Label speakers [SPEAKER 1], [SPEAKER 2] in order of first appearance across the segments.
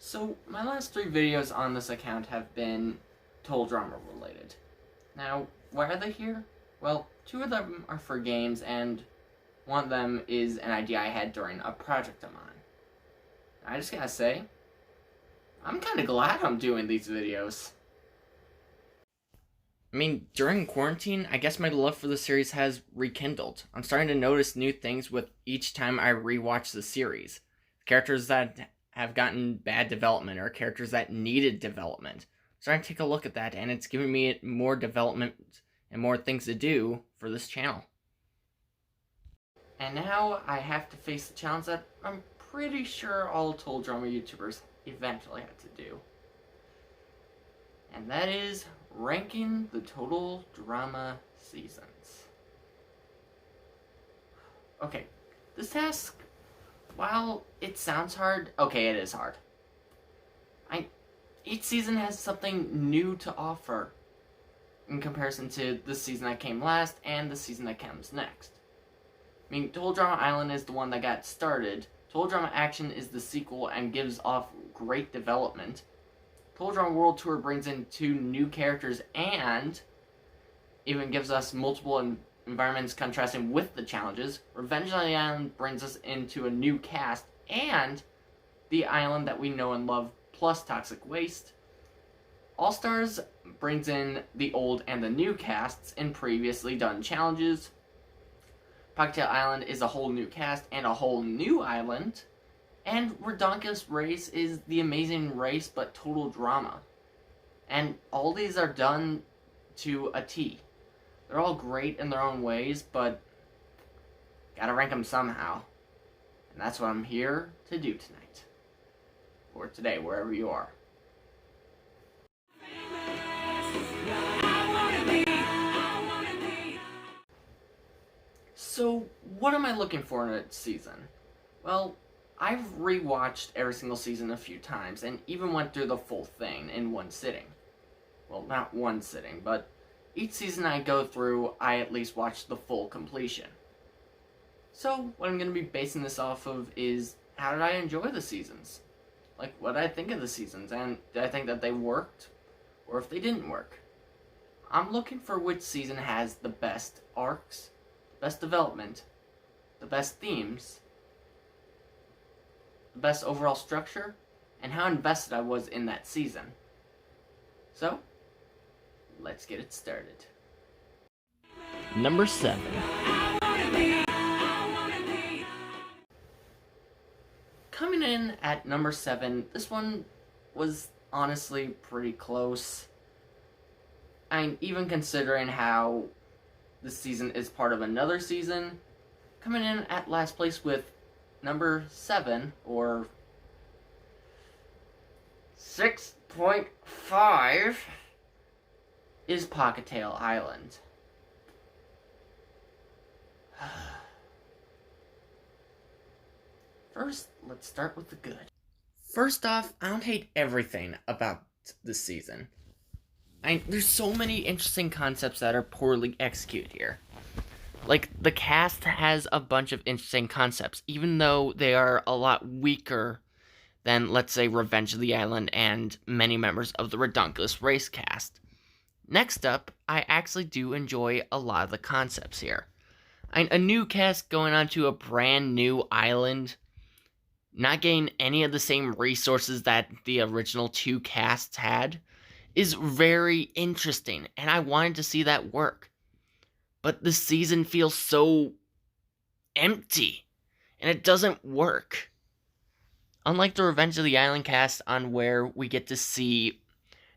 [SPEAKER 1] So, my last 3 videos on this account have been total drama related. Now, why are they here? Well, 2 of them are for games, and one of them is an idea I had during a project of mine. I just gotta say, I'm kinda glad I'm doing these videos. I mean, during quarantine, I guess my love for the series has rekindled. I'm starting to notice new things with each time I rewatch the series. Characters that have gotten bad development or characters that needed development. I'm starting to take a look at that, and it's giving me more development and more things to do for this channel. And now I have to face the challenge that I'm pretty sure all total drama YouTubers eventually have to do. And that is ranking the total drama seasons. Okay, this task, while it sounds hard, okay, it is hard. Each season has something new to offer in comparison to the season that came last and the season that comes next. I mean, Total Drama Island is the one that got started. Total Drama Action is the sequel and gives off great development. Total Drama World Tour brings in 2 new characters and even gives us multiple environments contrasting with the challenges. Revenge on the Island brings us into a new cast and the island that we know and love plus Toxic Waste. All Stars brings in the old and the new casts in previously done challenges. Ponytail Island is a whole new cast and a whole new island. And Redonkulous Race is the amazing race but total drama. And all these are done to a T. They're all great in their own ways, but gotta rank them somehow. And that's what I'm here to do tonight. Or today, wherever you are. So, what am I looking for in a season? Well, I've rewatched every single season a few times, and even went through the full thing in one sitting. Well, not one sitting, but each season I go through, I at least watch the full completion. So, what I'm going to be basing this off of is, how did I enjoy the seasons? Like, what did I think of the seasons, and did I think that they worked, or if they didn't work? I'm looking for which season has the best arcs, the best development, the best themes, the best overall structure, and how invested I was in that season. So, let's get it started. Number 7. Coming in at number 7, this one was honestly pretty close. Even considering how this season is part of another season, coming in at last place with number 7, or 6.5, is Ponytail Island. First, let's start with the good. First off, I don't hate everything about this season. There's so many interesting concepts that are poorly executed here. Like, the cast has a bunch of interesting concepts, even though they are a lot weaker than, let's say, Revenge of the Island and many members of the Redonkulous Race cast. Next up, I actually do enjoy a lot of the concepts here. A new cast going onto a brand new island, not getting any of the same resources that the original 2 casts had, is very interesting, and I wanted to see that work. But the season feels so empty, and it doesn't work. Unlike the Revenge of the Island cast, on where we get to see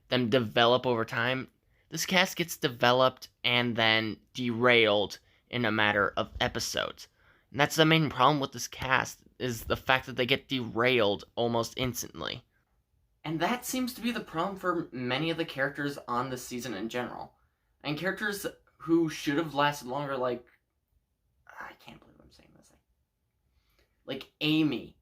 [SPEAKER 1] them develop over time, this cast gets developed and then derailed in a matter of episodes. And that's the main problem with this cast, is the fact that they get derailed almost instantly. And that seems to be the problem for many of the characters on this season in general. And characters who should have lasted longer, like, I can't believe I'm saying this. Like, Amy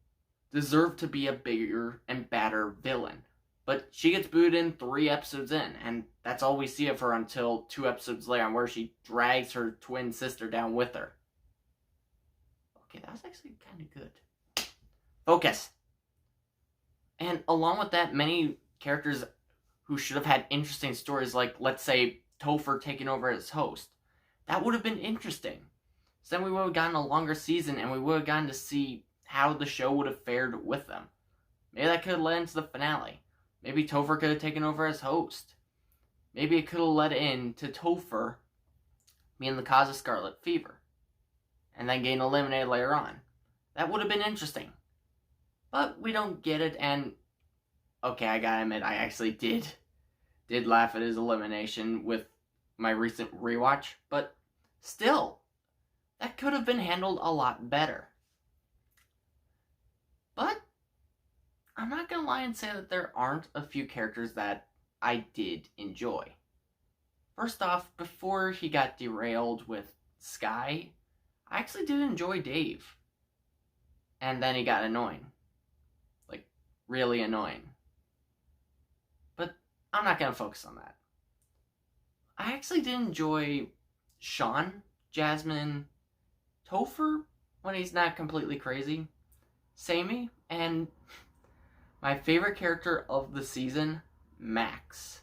[SPEAKER 1] deserved to be a bigger and badder villain. But she gets booed in 3 episodes in, and that's all we see of her until 2 episodes later, on where she drags her twin sister down with her. Okay, that was actually kind of good. Focus. And along with that, many characters who should have had interesting stories, like, let's say, Topher taking over as host. That would have been interesting. So then we would have gotten a longer season, and we would have gotten to see how the show would have fared with them. Maybe that could have led into the finale. Maybe Topher could have taken over as host. Maybe it could have led into Topher being the cause of Scarlet Fever, and then getting eliminated later on. That would have been interesting. But we don't get it, and okay, I gotta admit, I actually did laugh at his elimination with my recent rewatch, but still, that could have been handled a lot better. But I'm not gonna lie and say that there aren't a few characters that I did enjoy. First off, before he got derailed with Sky, I actually did enjoy Dave. And then he got annoying. Like, really annoying. But I'm not going to focus on that. I actually did enjoy Sean, Jasmine, Topher when he's not completely crazy, Sammy, and my favorite character of the season, Max.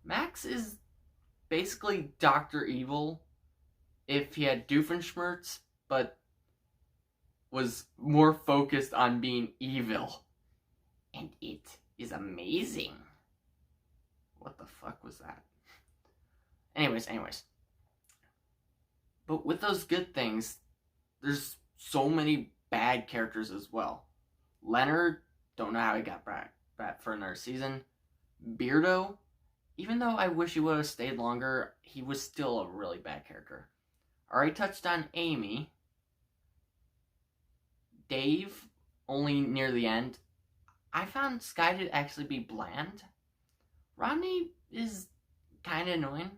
[SPEAKER 1] Max is basically Dr. Evil if he had Doofenshmirtz, but was more focused on being evil. And it is amazing. What the fuck was that? Anyways. But with those good things, there's so many bad characters as well. Leonard, don't know how he got back for another season. Beardo, even though I wish he would have stayed longer, he was still a really bad character. Already touched on Amy. Dave, only near the end. I found Sky to actually be bland. Rodney is kind of annoying.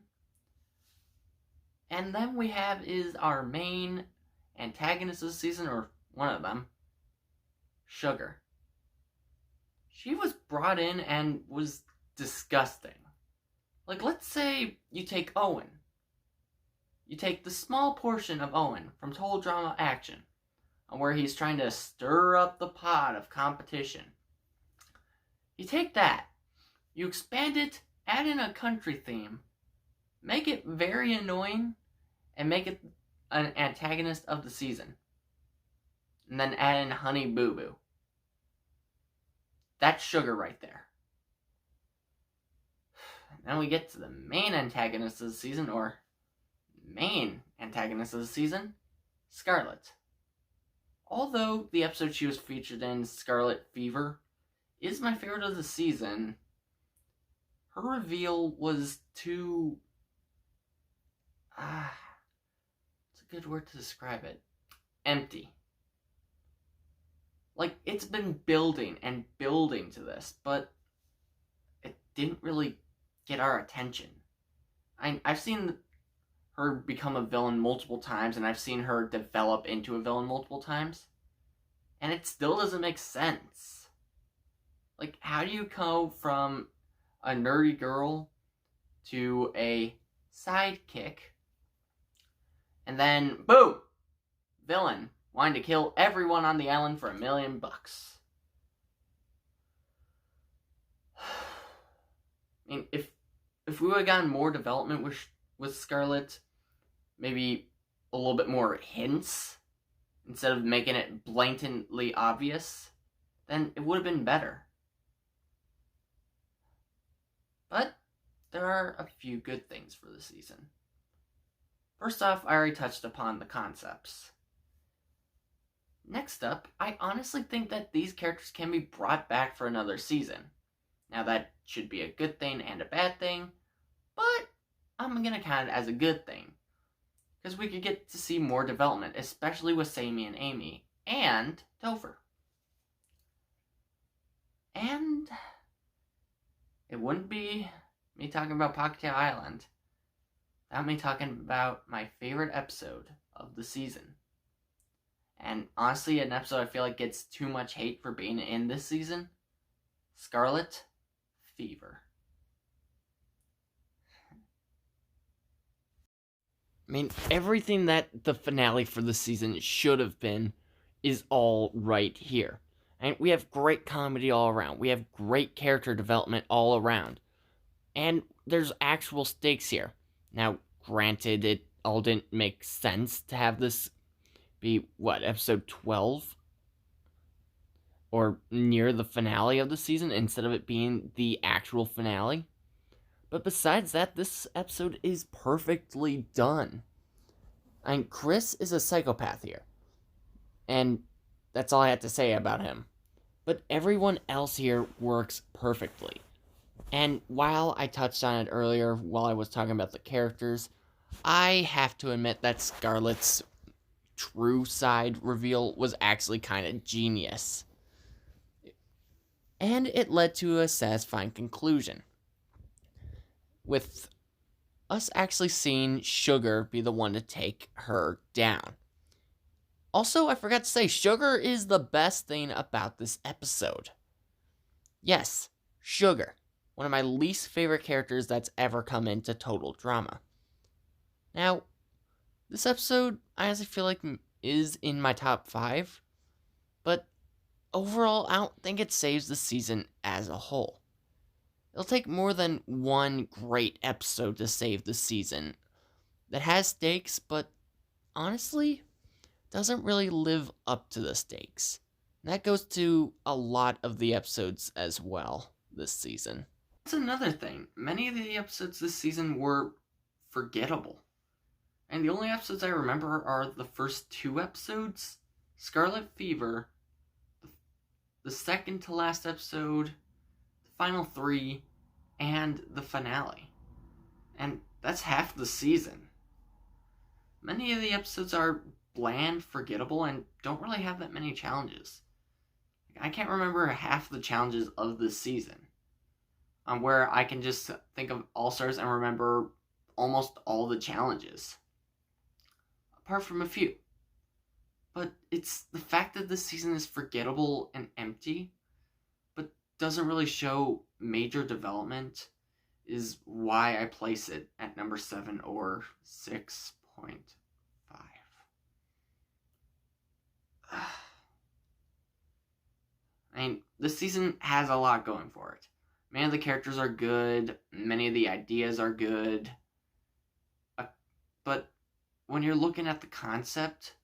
[SPEAKER 1] And then we have is our main antagonist of the season, or one of them, Sugar. She was brought in and was disgusting. Like, let's say you take Owen. You take the small portion of Owen from Total Drama Action, where he's trying to stir up the pot of competition. You take that, you expand it, add in a country theme, make it very annoying, and make it an antagonist of the season. And then add in Honey Boo Boo. That's Sugar right there. Then we get to the main antagonist of the season, or main antagonist of the season, Scarlet. Although the episode she was featured in, Scarlet Fever, is my favorite of the season, her reveal was too... it's a good word to describe it. Empty. Like, it's been building and building to this, but it didn't really get our attention. I've seen her become a villain multiple times, and I've seen her develop into a villain multiple times, and it still doesn't make sense. Like, how do you go from a nerdy girl to a sidekick, and then, boom, villain, wanting to kill everyone on the island for $1 million? I mean, if we would have gotten more development with Scarlet, maybe a little bit more hints, instead of making it blatantly obvious, then it would have been better. But there are a few good things for the season. First off, I already touched upon the concepts. Next up, I honestly think that these characters can be brought back for another season. Now that should be a good thing and a bad thing, but I'm going to count it as a good thing, because we could get to see more development, especially with Sammy and Amy, and Topher. And it wouldn't be me talking about Pockettail Island without me talking about my favorite episode of the season. And honestly, an episode I feel like gets too much hate for being in this season, Scarlet Fever. I mean, everything that the finale for the season should have been is all right here. And we have great comedy all around. We have great character development all around. And there's actual stakes here. Now, granted, it all didn't make sense to have this be, episode 12? Or near the finale of the season instead of it being the actual finale. But besides that, this episode is perfectly done. And Chris is a psychopath here. And that's all I have to say about him. But everyone else here works perfectly. And while I touched on it earlier while I was talking about the characters, I have to admit that Scarlet's true side reveal was actually kind of genius. And it led to a satisfying conclusion, with us actually seeing Sugar be the one to take her down. Also, I forgot to say, Sugar is the best thing about this episode. Yes, Sugar, one of my least favorite characters that's ever come into total drama. Now, this episode, I honestly feel like is in my top 5, but overall, I don't think it saves the season as a whole. It'll take more than one great episode to save the season that has stakes, but honestly, doesn't really live up to the stakes. And that goes to a lot of the episodes as well this season. That's another thing. Many of the episodes this season were forgettable. And the only episodes I remember are the first 2 episodes, Scarlet Fever, the second to last episode, the final 3, and the finale. And that's half the season. Many of the episodes are bland, forgettable, and don't really have that many challenges. I can't remember half the challenges of this season, where I can just think of All-Stars and remember almost all the challenges, apart from a few. But it's the fact that this season is forgettable and empty, but doesn't really show major development, is why I place it at number 7 or 6.5. I mean, this season has a lot going for it. Many of the characters are good, many of the ideas are good, but when you're looking at the concept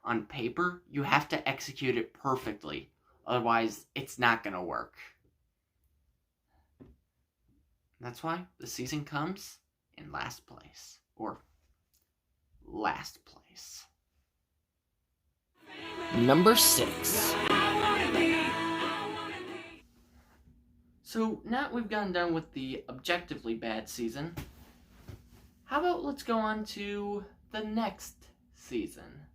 [SPEAKER 1] on paper, you have to execute it perfectly, otherwise it's not going to work. That's why the season comes in last place, or last place. Number 6. So now we've gotten done with the objectively bad season, how about let's go on to the next season?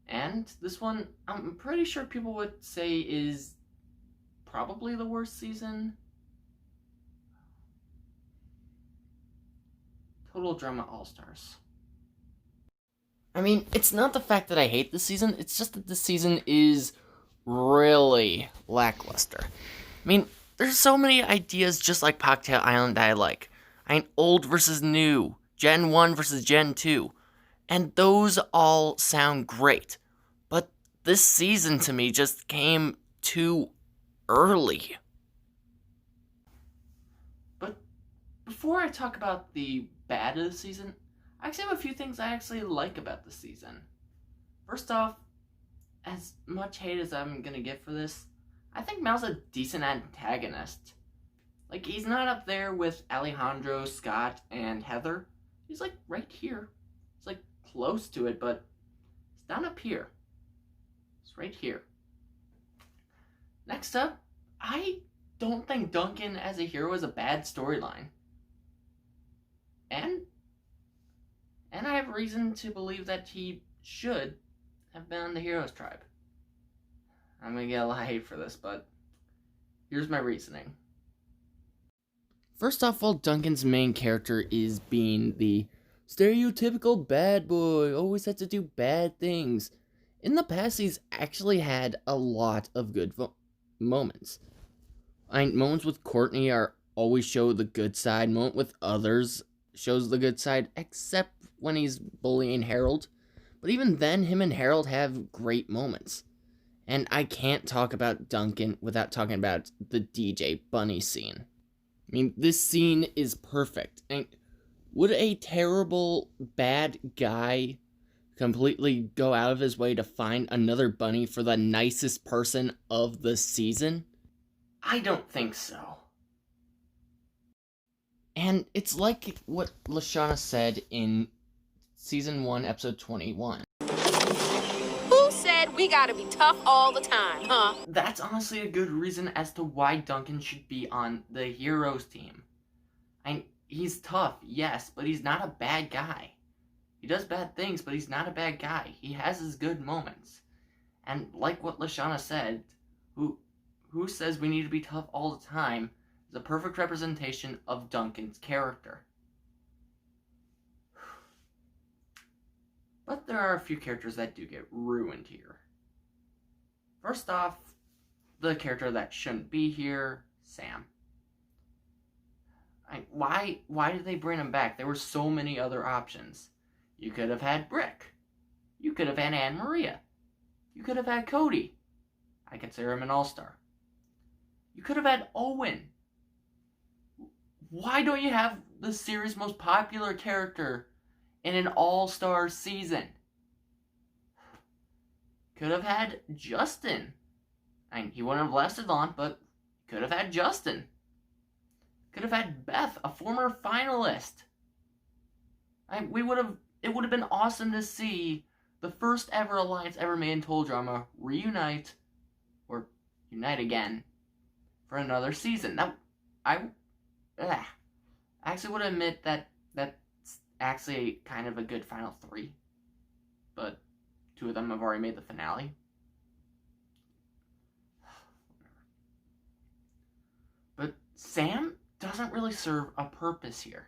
[SPEAKER 1] And this one, I'm pretty sure people would say is probably the worst season. Total Drama All-Stars. I mean, it's not the fact that I hate this season, it's just that this season is really lackluster. I mean, there's so many ideas just like Cocktail Island that I like. I mean, old versus new, Gen 1 versus Gen 2. And those all sound great. But this season to me just came too early. But before I talk about the bad of the season, I actually have a few things I actually like about the season. First off, as much hate as I'm gonna get for this, I think Mal's a decent antagonist. Like, he's not up there with Alejandro, Scott, and Heather. He's like right here. He's like close to it, but it's not up here. It's right here. Next up, I don't think Duncan as a hero is a bad storyline. And I have reason to believe that he should have been on the Heroes Tribe. I'm gonna get a lot of hate for this, but here's my reasoning. First off, while Duncan's main character is being the stereotypical bad boy, always has to do bad things, in the past he's actually had a lot of good moments. Moments with Courtney are always show the good side, moment with others shows the good side, except when he's bullying Harold. But even then, him and Harold have great moments. And I can't talk about Duncan without talking about the DJ Bunny scene. I mean, this scene is perfect. And would a terrible, bad guy completely go out of his way to find another bunny for the nicest person of the season? I don't think so. And it's like what Lashana said in Season 1, Episode 21.
[SPEAKER 2] Who said we gotta be tough all the time, huh?
[SPEAKER 1] That's honestly a good reason as to why Duncan should be on the heroes team. He's tough, yes, but he's not a bad guy. He does bad things, but he's not a bad guy. He has his good moments. And like what Lashana said, who says we need to be tough all the time is a perfect representation of Duncan's character. But there are a few characters that do get ruined here. First off, the character that shouldn't be here, Sam. Why did they bring him back? There were so many other options. You could have had Brick. You could have had Anne Maria. You could have had Cody. I consider him an all-star. You could have had Owen. Why don't you have the series' most popular character in an all-star season? Could have had Justin. He wouldn't have lasted long, but could have had Justin. Could have had Beth, a former finalist. It would have been awesome to see the first ever alliance ever made in Total Drama reunite, or unite again, for another season. I actually would admit that that's actually kind of a good final three, but two of them have already made the finale. But Sam doesn't really serve a purpose here.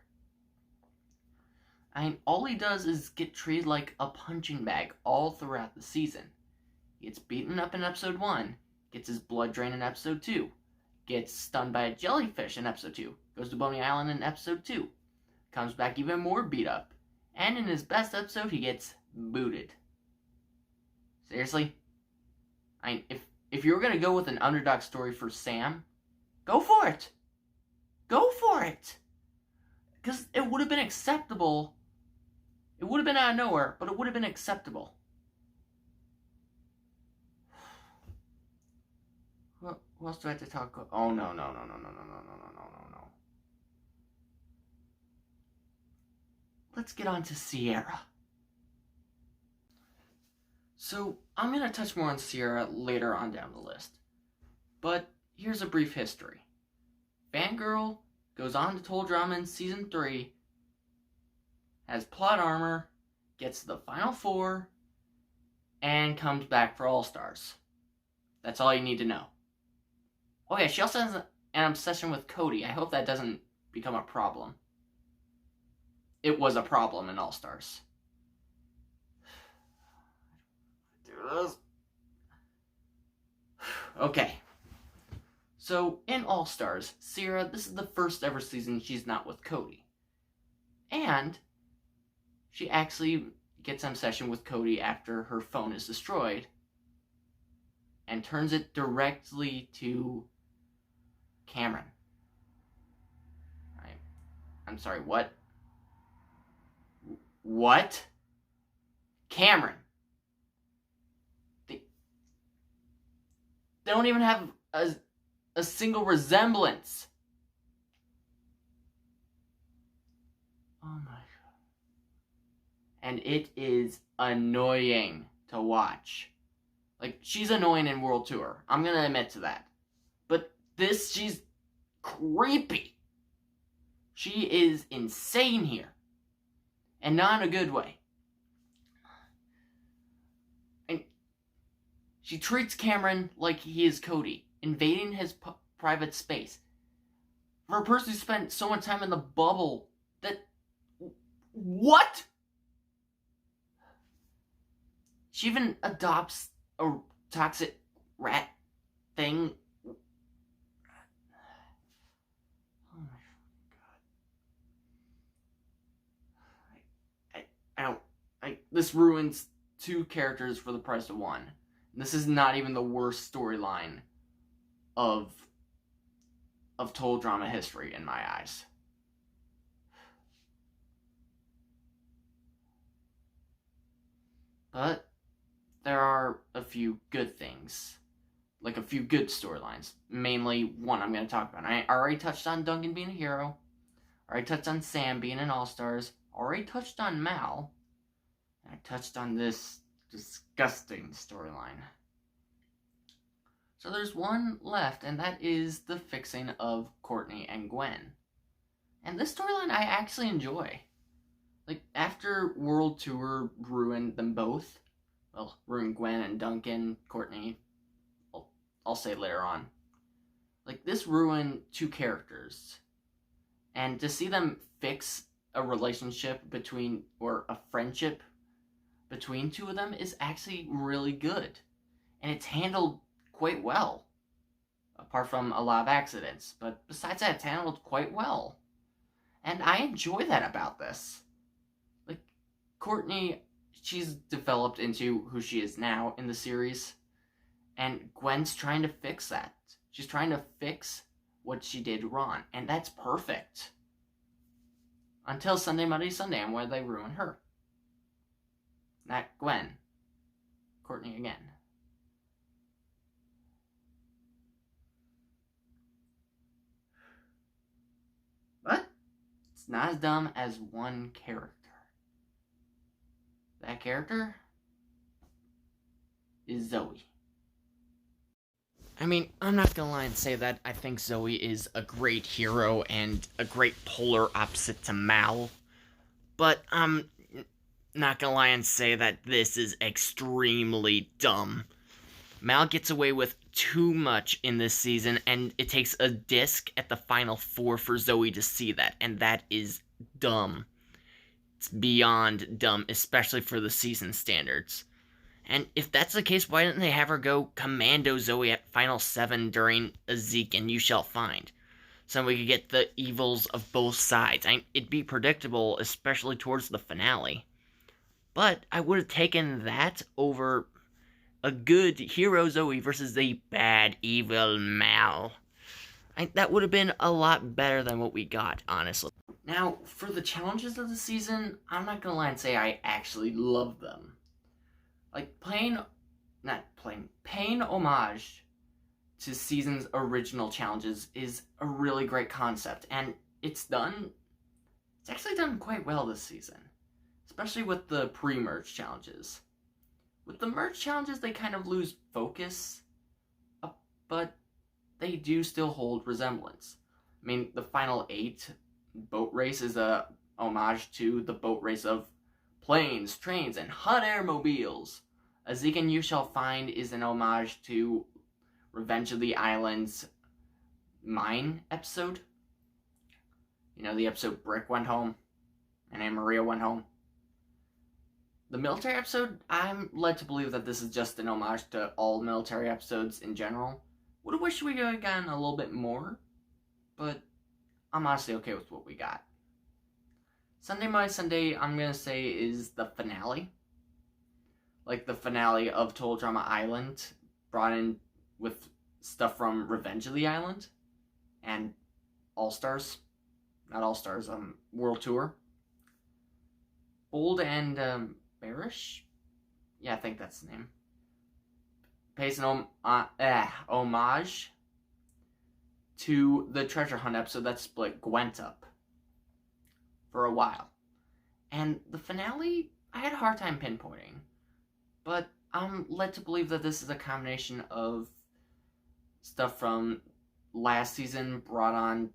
[SPEAKER 1] All he does is get treated like a punching bag all throughout the season. He gets beaten up in episode 1, gets his blood drained in episode 2, gets stunned by a jellyfish in episode 2, goes to Boney Island in episode 2, comes back even more beat up, and in his best episode he gets booted. Seriously? If you were gonna go with an underdog story for Sam, go for it! Go for it! Because it would have been acceptable. It would have been out of nowhere, but it would have been acceptable. What else do I have to talk about? Oh, no. Let's get on to Sierra. So, I'm going to touch more on Sierra later on down the list. But here's a brief history. Fangirl goes on to Total Drama in Season 3, has plot armor, gets to the Final Four, and comes back for All-Stars. That's all you need to know. Oh yeah, she also has an obsession with Cody. I hope that doesn't become a problem. It was a problem in All-Stars. Do this. Okay. So, in All-Stars, Sierra, this is the first ever season she's not with Cody. And she actually gets an obsession with Cody after her phone is destroyed and turns it directly to Cameron. I'm sorry, what? What? Cameron. They don't even have a single resemblance. Oh my god. And it is annoying to watch. Like, she's annoying in World Tour. I'm gonna admit to that. But this, she's creepy. She is insane here. And not in a good way. And she treats Cameron like he is Cody, invading his private space. For a person who spent so much time in the bubble, that... What? She even adopts a toxic rat thing. Oh my god. This ruins two characters for the price of one. This is not even the worst storyline of total drama history in my eyes. But there are a few good things. Like a few good storylines. Mainly one I'm going to talk about. I already touched on Duncan being a hero. Already touched on Sam being an All-Stars. Already touched on Mal. And I touched on this disgusting storyline. So there's one left, and that is the fixing of Courtney and Gwen. And this storyline I actually enjoy. Like, after World Tour ruined them both, well, ruined Gwen and Duncan, Courtney, I'll say later on. Like, this ruined two characters. And to see them fix a relationship between, or a friendship between two of them is actually really good. And it's handled quite well. Apart from a lot of accidents. But besides that, it's handled quite well. And I enjoy that about this. Like, Courtney, she's developed into who she is now in the series. And Gwen's trying to fix that. She's trying to fix what she did wrong. And that's perfect. Until Sunday, Monday, Sunday, and where they ruin her. Not Gwen. Courtney again. But it's not as dumb as one character. That character is Zoe. I mean, I'm not gonna lie and say that I think Zoe is a great hero and a great polar opposite to Mal. But I'm not gonna lie and say that this is extremely dumb. Mal gets away with too much in this season, and it takes a disc at the final 4 for Zoe to see that, and that is dumb. It's beyond dumb, especially for the season standards. And if that's the case, why didn't they have her go commando Zoe at Final 7 during Ezekiel and You Shall Find? So we could get the evils of both sides. It'd be predictable, especially towards the finale. But I would have taken that over a good hero Zoe versus a bad, evil Mal. That would have been a lot better than what we got, honestly. Now, for the challenges of the season, I'm not gonna lie and say I actually love them. Like, paying homage to season's original challenges is a really great concept, and it's actually done quite well this season, especially with the pre-merge challenges. With the merge challenges, they kind of lose focus, but they do still hold resemblance. I mean, the final 8 boat race is a homage to the boat race of planes, trains, and hot air mobiles. Ezekiel You Shall Find is an homage to Revenge of the Islands mine episode. You know, the episode Brick went home and Anne Maria went home. The military episode, I'm led to believe that this is just an homage to all military episodes in general. Would have wished we could have gotten a little bit more, but I'm honestly okay with what we got. Sunday, My Sunday, I'm going to say is the finale. Like the finale of Total Drama Island, brought in with stuff from Revenge of the Island and All-Stars. Not All-Stars, World Tour. Bold and Bearish? Yeah, I think that's the name. Pays an homage to the treasure hunt episode that split Gwent up for a while. And the finale, I had a hard time pinpointing. But I'm led to believe that this is a combination of stuff from last season brought on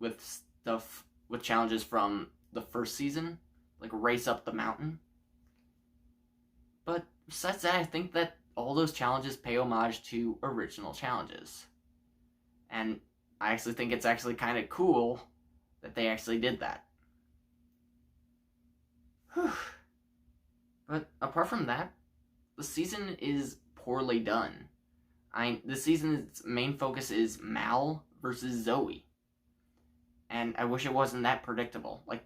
[SPEAKER 1] with stuff with challenges from the first season, like Race Up the Mountain. But besides that, I think that all those challenges pay homage to original challenges. And I actually think it's actually kind of cool that they actually did that. Whew. But apart from that, the season is poorly done. The season's main focus is Mal versus Zoe. And I wish it wasn't that predictable. Like,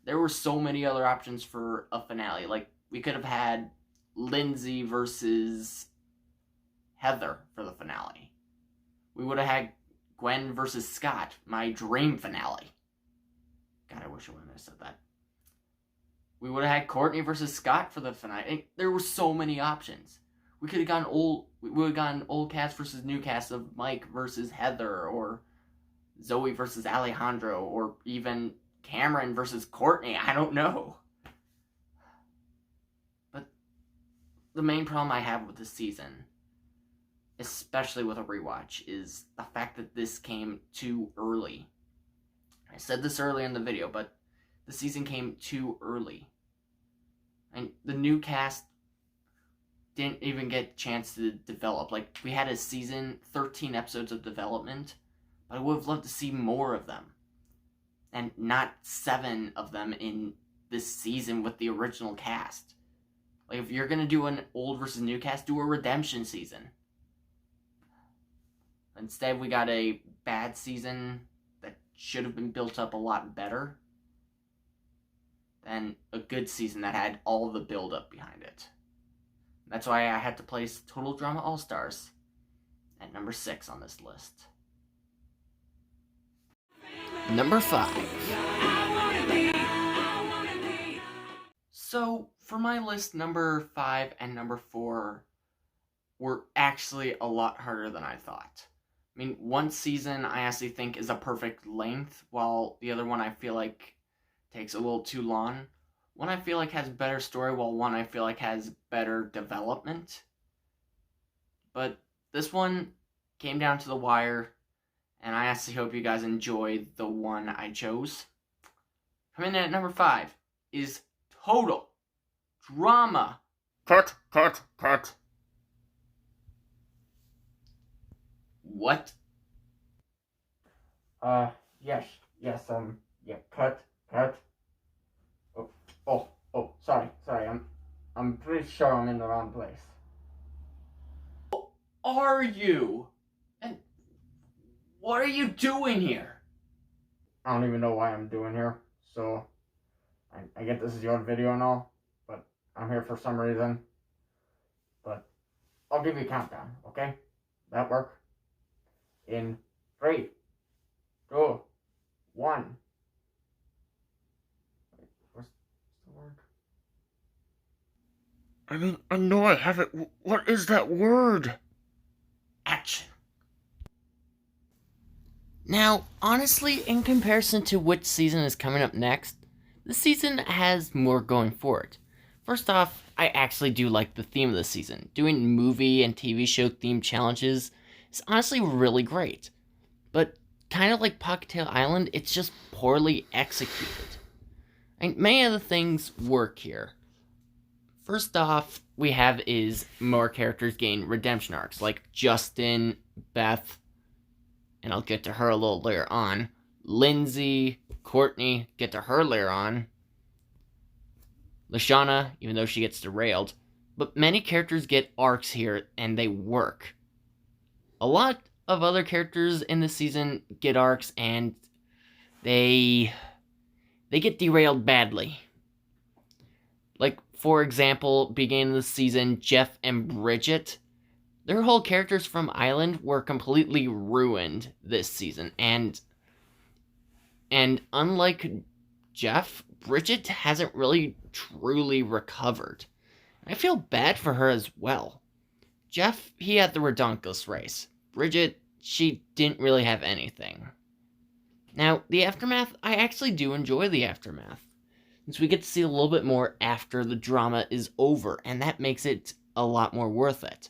[SPEAKER 1] there were so many other options for a finale. Like, we could have had Lindsay versus Heather for the finale. We would have had Gwen versus Scott, my dream finale. God, I wish I wouldn't have said that. We would have had Courtney versus Scott for the finale. There were so many options. We could have gone old cast versus new cast of Mike versus Heather, or Zoe versus Alejandro, or even Cameron versus Courtney. I don't know. But the main problem I have with this season, especially with a rewatch, is the fact that this came too early. I said this earlier in the video, but the season came too early. And the new cast didn't even get a chance to develop. Like, we had a season, 13 episodes of development, but I would have loved to see more of them. And not 7 of them in this season with the original cast. Like, if you're gonna do an old versus new cast, do a redemption season. Instead, we got a bad season that should have been built up a lot better than a good season that had all the build-up behind it. That's why I had to place Total Drama All-Stars at number 6 on this list. Number 5. So, for my list, number 5 and number 4 were actually a lot harder than I thought. I mean, one season I actually think is a perfect length, while the other one I feel like takes a little too long. One I feel like has better story, while one I feel like has better development. But this one came down to the wire, and I actually hope you guys enjoy the one I chose. Coming in at number 5 is Total Drama. Cut. What? Yes, yeah, cut. Sorry, I'm pretty sure I'm in the wrong place. Who are you? And what are you doing here? I don't even know why I'm doing here, so I get this is your video and all, but I'm here for some reason. But I'll give you a countdown, okay? That work? In 3, 2, 1. What's the word? I mean, I know I have it. What is that word? Action. Now, honestly, in comparison to which season is coming up next, this season has more going for it. First off, I actually do like the theme of the season. Doing movie and TV show themed challenges is honestly really great. But kind of like Pocketail Island, it's just poorly executed. And many of the things work here. First off, we have is more characters gain redemption arcs, like Justin, Beth, and I'll get to her a little later on. Lindsay, Courtney, get to her later on. Lashana, even though she gets derailed. But many characters get arcs here, and they work. A lot of other characters in this season get arcs, and they get derailed badly. Like, for example, beginning of the season, Jeff and Bridget, their whole characters from Island were completely ruined this season, and unlike Jeff, Bridget hasn't really truly recovered. I feel bad for her as well. Jeff, he had the redonkulous race. Bridget, she didn't really have anything. Now, the Aftermath, I actually do enjoy the Aftermath, since we get to see a little bit more after the drama is over, and that makes it a lot more worth it.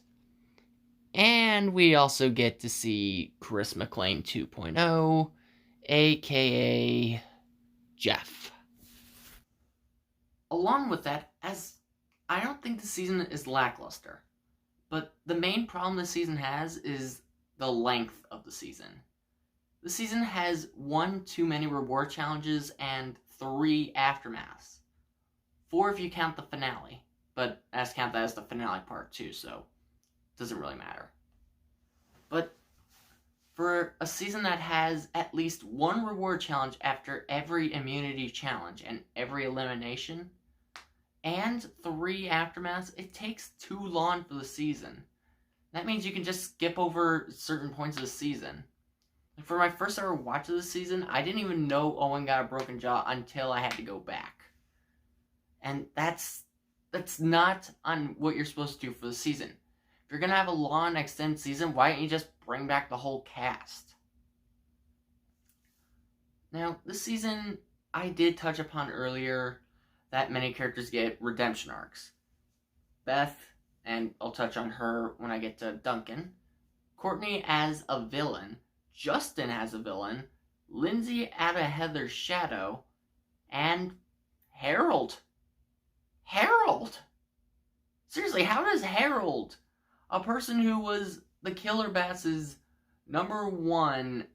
[SPEAKER 1] And we also get to see Chris McLean 2.0, aka Jeff. Along with that, as I don't think the season is lackluster, but the main problem this season has is the length of the season. The season has 1 too many reward challenges and 3 aftermaths. 4 if you count the finale, but I just count that as the finale part too, so it doesn't really matter. But for a season that has at least 1 reward challenge after every immunity challenge and every elimination, and 3 aftermaths, it takes too long for the season. That means you can just skip over certain points of the season. Like for my first ever watch of the season, I didn't even know Owen got a broken jaw until I had to go back. And that's not on what you're supposed to do for the season. If you're going to have a long, extended season, why don't you just bring back the whole cast? Now, this season, I did touch upon earlier that many characters get redemption arcs. Beth, and I'll touch on her when I get to Duncan. Courtney as a villain. Justin as a villain. Lindsay out of Heather's shadow. And Harold. Harold! Seriously, how does Harold, a person who was the Killer Bass's #1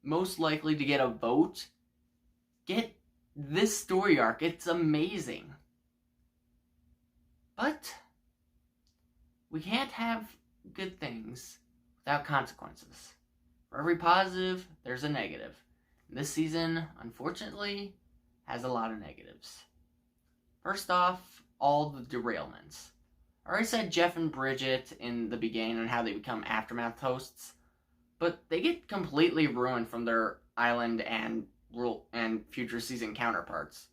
[SPEAKER 1] most likely to get a vote, get this story arc? It's amazing. But we can't have good things without consequences. For every positive, there's a negative. And this season, unfortunately, has a lot of negatives. First off, all the derailments. I already said Jeff and Bridget in the beginning and how they become Aftermath hosts, but they get completely ruined from their island and future season counterparts.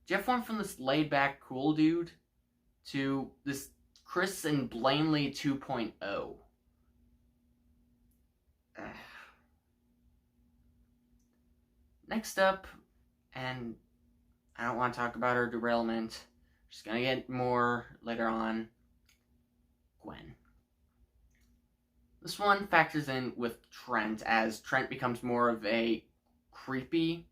[SPEAKER 1] Jeff went from this laid-back, cool dude to this Chris and Blanley 2.0. Next up, and I don't want to talk about her derailment. Just gonna get more later on. Gwen. This one factors in with Trent, as Trent becomes more of a creepy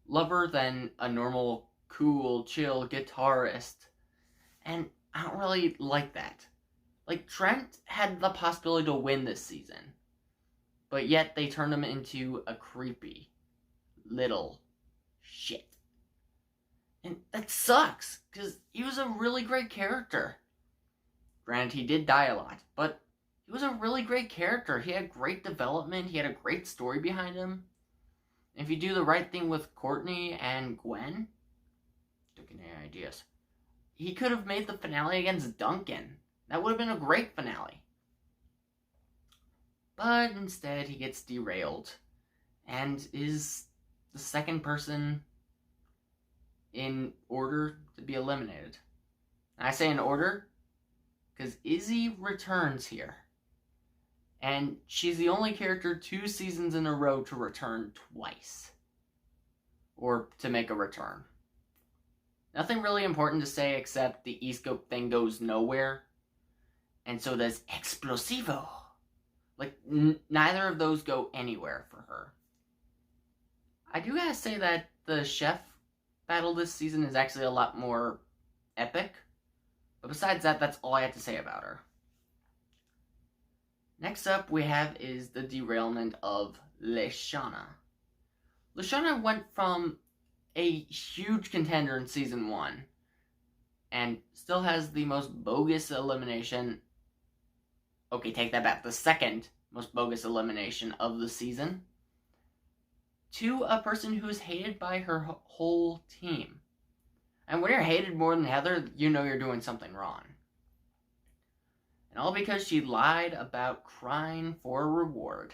[SPEAKER 1] lover than a normal, cool, chill guitarist. And I don't really like that. Like, Trent had the possibility to win this season, but yet they turned him into a creepy little shit. And that sucks, because he was a really great character. Granted, he did die a lot, but he was a really great character. He had great development, he had a great story behind him. If you do the right thing with Courtney and Gwen, don't get any ideas, he could have made the finale against Duncan. That would have been a great finale. But instead, he gets derailed and is the second person in order to be eliminated. And I say in order because Izzy returns here. And she's the only character 2 seasons in a row to return twice. Or to make a return. Nothing really important to say except the E-scope thing goes nowhere. And so does Explosivo. Like, neither of those go anywhere for her. I do gotta say that the chef battle this season is actually a lot more epic. But besides that, that's all I have to say about her. Next up we have is the derailment of Leshana. Leshana went from a huge contender in season 1 and still has the most bogus elimination. Okay, take that back. The second most bogus elimination of the season. To a person who is hated by her whole team. And when you're hated more than Heather, you know you're doing something wrong. And all because she lied about crying for a reward.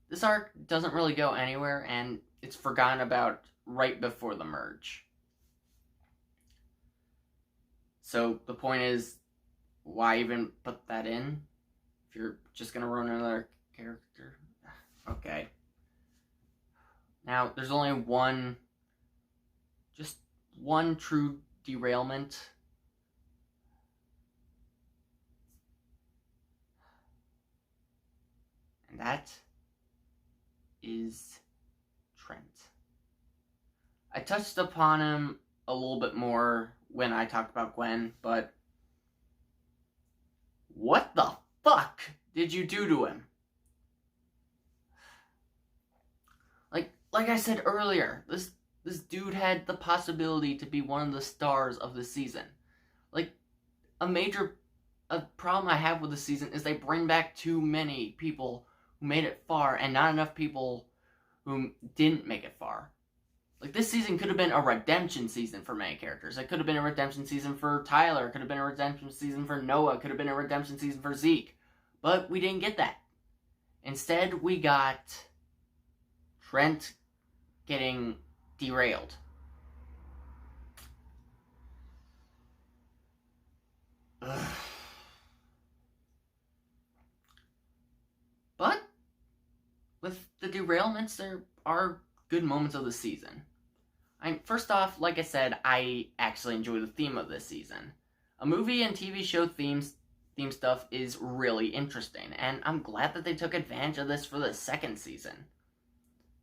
[SPEAKER 1] This arc doesn't really go anywhere, and it's forgotten about right before the merge. So the point is, why even put that in if you're just going to ruin another character? Okay. Now, there's only one true derailment. And that is Trent. I touched upon him a little bit more when I talked about Gwen, but what the fuck did you do to him? Like I said earlier, this dude had the possibility to be one of the stars of the season. Like, a problem I have with the season is they bring back too many people who made it far and not enough people who didn't make it far. Like, this season could have been a redemption season for many characters. It could have been a redemption season for Tyler. It could have been a redemption season for Noah. It could have been a redemption season for Zeke. But we didn't get that. Instead, we got Trent getting derailed. Ugh. But with the derailments, there are good moments of the season. First off, like I said, I actually enjoy the theme of this season. A movie and TV show theme stuff is really interesting, and I'm glad that they took advantage of this for the second season.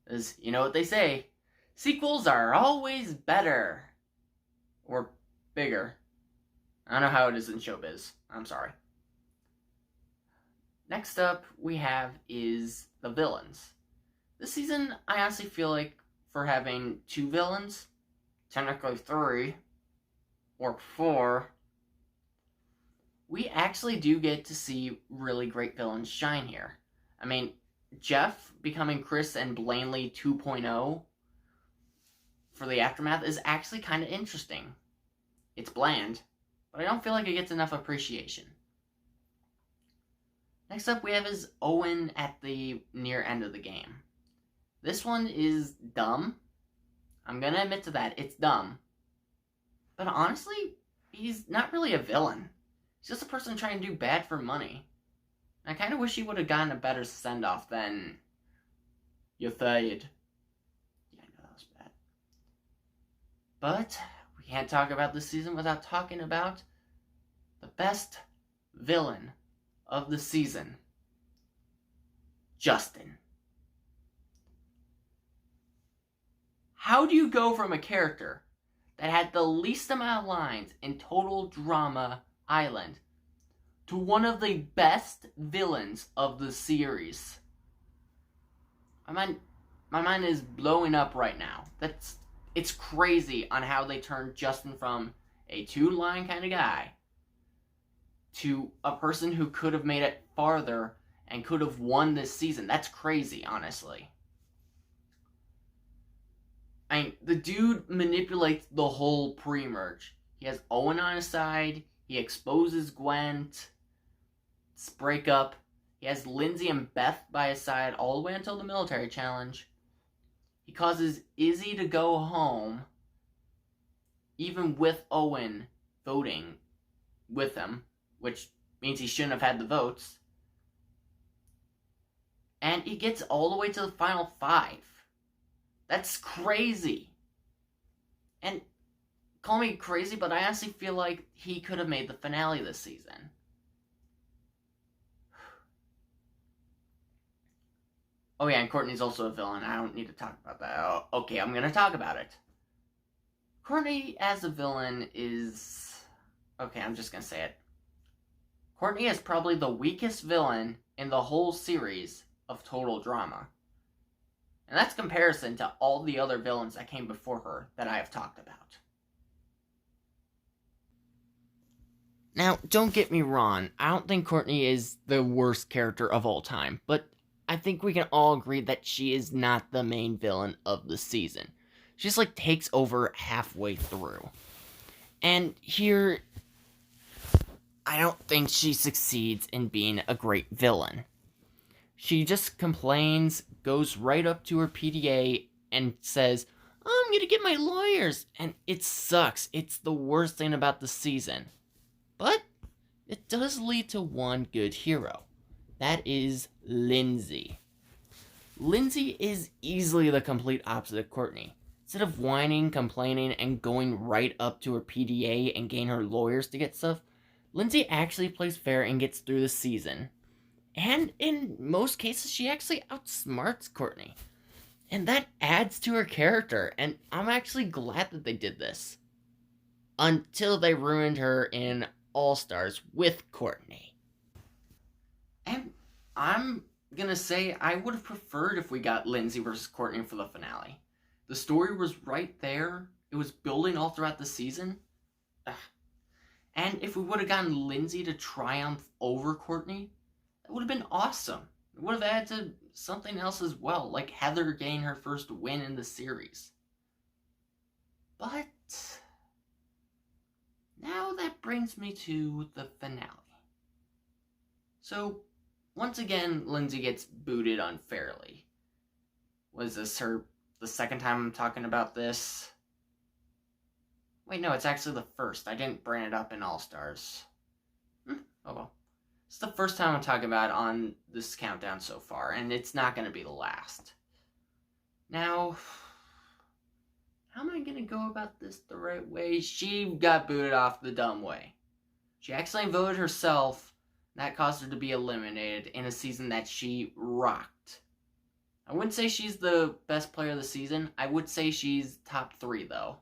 [SPEAKER 1] As you know what they say, sequels are always better. Or bigger. I don't know how it is in showbiz. I'm sorry. Next up we have is the villains. This season, I honestly feel like for having 2 villains, technically 3, or 4, we actually do get to see really great villains shine here. I mean, Jeff becoming Chris and Blanley 2.0 for the aftermath is actually kind of interesting. It's bland, but I don't feel like it gets enough appreciation. Next up we have is Owen at the near end of the game. This one is dumb. I'm gonna admit to that, it's dumb. But honestly, he's not really a villain. He's just a person trying to do bad for money. I kind of wish he would have gotten a better send-off than... "You're fired." Yeah, I know that was bad. But we can't talk about this season without talking about the best villain of the season. Justin. How do you go from a character that had the least amount of lines in Total Drama Island to one of the best villains of the series? My mind is blowing up right now. It's crazy on how they turned Justin from a 2-line kind of guy to a person who could have made it farther and could have won this season. That's crazy, honestly. The dude manipulates the whole pre-merge. He has Owen on his side. He exposes Gwen. Break up. He has Lindsay and Beth by his side all the way until the military challenge. He causes Izzy to go home, even with Owen voting with him, which means he shouldn't have had the votes. And he gets all the way to the final 5. That's crazy. And call me crazy, but I honestly feel like he could have made the finale this season. Oh yeah, and Courtney's also a villain. I don't need to talk about that. Oh, okay, I'm gonna talk about it. Courtney as a villain is... Okay, I'm just gonna say it. Courtney is probably the weakest villain in the whole series of Total Drama. And that's comparison to all the other villains that came before her that I have talked about. Now, don't get me wrong. I don't think Courtney is the worst character of all time. But I think we can all agree that she is not the main villain of the season. She just, takes over halfway through. And here, I don't think she succeeds in being a great villain. She just complains, goes right up to her PDA, and says, "I'm gonna get my lawyers," and it sucks. It's the worst thing about the season. But it does lead to one good hero. That is Lindsay. Lindsay is easily the complete opposite of Courtney. Instead of whining, complaining, and going right up to her PDA and getting her lawyers to get stuff, Lindsay actually plays fair and gets through the season. And in most cases, she actually outsmarts Courtney. And that adds to her character, and I'm actually glad that they did this. Until they ruined her in All-Stars with Courtney. And I'm gonna say I would have preferred if we got Lindsay versus Courtney for the finale. The story was right there. It was building all throughout the season. And if we would have gotten Lindsay to triumph over Courtney, that would have been awesome. It would have added to something else as well, like Heather getting her first win in the series. But now that brings me to the finale. So, once again, Lindsay gets booted unfairly. Was this the second time I'm talking about this? Wait, no, it's actually the first. I didn't bring it up in All-Stars. Oh well. It's the first time I'm talking about it on this countdown so far, and it's not going to be the last. Now, how am I going to go about this the right way? She got booted off the dumb way. She accidentally voted herself. That caused her to be eliminated in a season that she rocked. I wouldn't say she's the best player of the season. I would say she's top 3, though.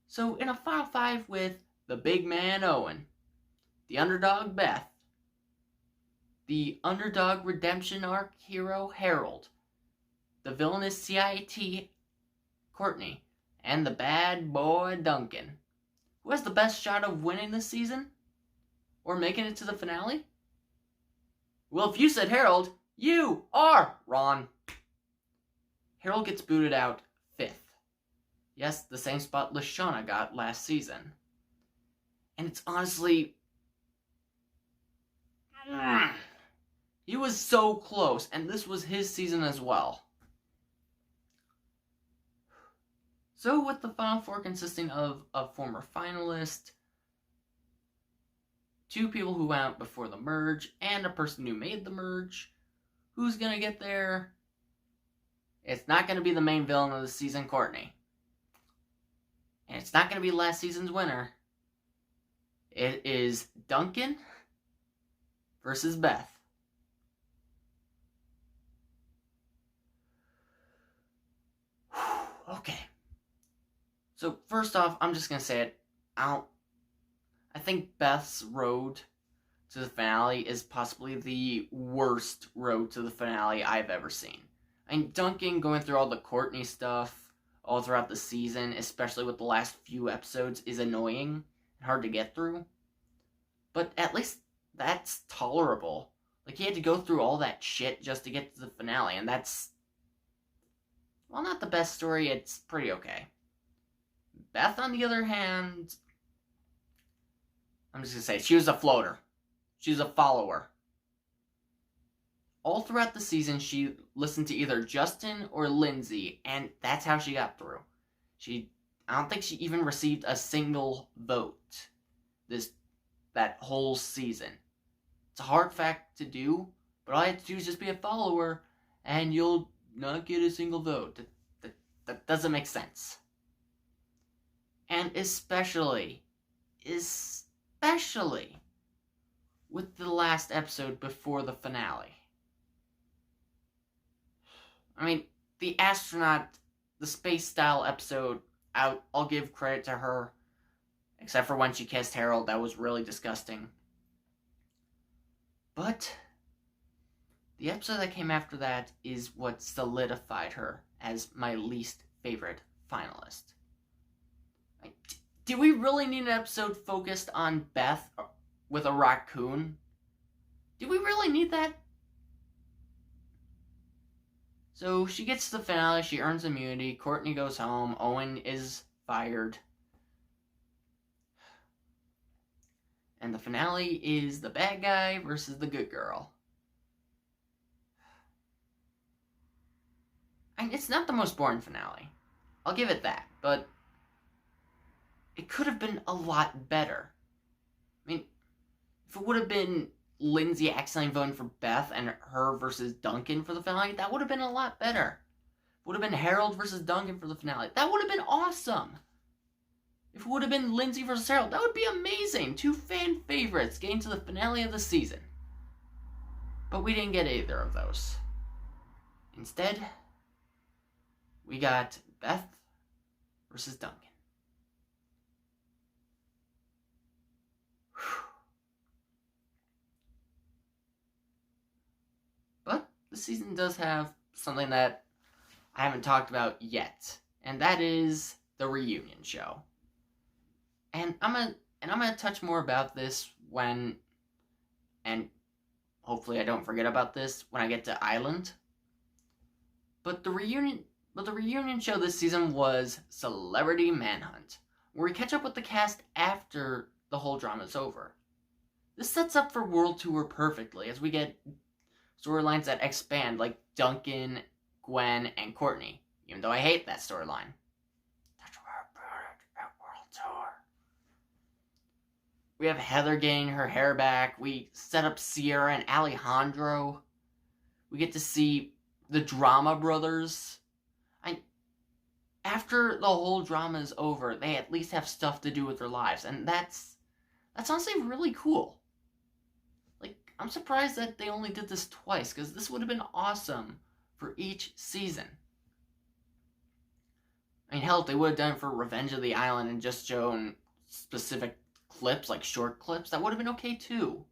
[SPEAKER 1] So, in a Final 5 with the big man, Owen, the underdog, Beth, the underdog redemption arc hero, Harold, the villainous CIT, Courtney, and the bad boy, Duncan. Who has the best shot of winning this season? Or making it to the finale? Well, if you said Harold, you are wrong. Harold gets booted out 5th. Yes, the same spot Lashana got last season. And it's honestly... he was so close, and this was his season as well. So with the Final 4 consisting of a former finalist, 2 people who went out before the merge, and a person who made the merge, who's gonna get there? It's not gonna be the main villain of the season, Courtney. And it's not gonna be last season's winner. It is Duncan versus Beth. Okay. So first off, I'm just gonna say it. I think Beth's road to the finale is possibly the worst road to the finale I've ever seen. I mean, Duncan going through all the Courtney stuff all throughout the season, especially with the last few episodes, is annoying and hard to get through. But at least that's tolerable. Like, he had to go through all that shit just to get to the finale, and that's... well, not the best story, it's pretty okay. Beth, on the other hand... I'm just gonna say, she was a floater. She was a follower. All throughout the season, she listened to either Justin or Lindsay, and that's how she got through. I don't think she even received a single vote that whole season. It's a hard fact to do, but all you have to do is just be a follower, and you'll not get a single vote. That doesn't make sense. And especially with the last episode before the finale. I mean, the astronaut, the space-style episode, I'll give credit to her. Except for when she kissed Harold, that was really disgusting. But the episode that came after that is what solidified her as my least favorite finalist. Do we really need an episode focused on Beth with a raccoon? Do we really need that? So she gets to the finale, she earns immunity, Courtney goes home, Owen is fired. And the finale is the bad guy versus the good girl. And it's not the most boring finale. I'll give it that, but it could have been a lot better. I mean, if it would have been Lindsay accidentally voting for Beth and her versus Duncan for the finale, that would have been a lot better. It would have been Harold versus Duncan for the finale. That would have been awesome. If it would have been Lindsay versus Harold, that would be amazing. 2 fan favorites getting to the finale of the season. But we didn't get either of those. Instead, we got Beth versus Duncan. But the season does have something that I haven't talked about yet, and that is the reunion show. And I'm gonna touch more about this when, and hopefully I don't forget about this when I get to Island. But the reunion But the reunion show this season was Celebrity Manhunt, where we catch up with the cast after the whole drama's over. This sets up for World Tour perfectly, as we get storylines that expand, like Duncan, Gwen, and Courtney, even though I hate that storyline. That's why I put it at World Tour. We have Heather getting her hair back. We set up Sierra and Alejandro. We get to see the Drama Brothers. After the whole drama is over, they at least have stuff to do with their lives, and that's honestly really cool. Like, I'm surprised that they only did this twice, because this would have been awesome for each season. I mean, hell, if they would have done it for Revenge of the Island and just shown specific clips, like short clips, that would have been okay too.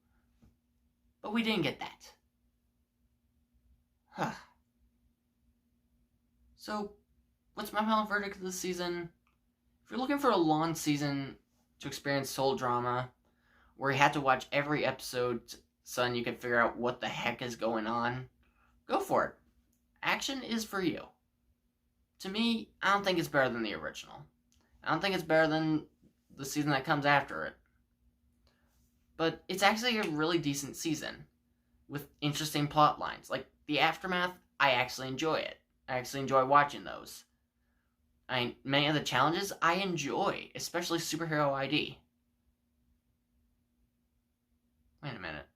[SPEAKER 1] But we didn't get that. Huh. So, what's my final verdict of this season? If you're looking for a long season to experience soul drama, where you had to watch every episode so you can figure out what the heck is going on, go for it. Action is for you. To me, I don't think it's better than the original. I don't think it's better than the season that comes after it. But it's actually a really decent season, with interesting plot lines. Like, the Aftermath, I actually enjoy it. I actually enjoy watching those. Many of the challenges I enjoy, especially Superhero ID. Wait a minute.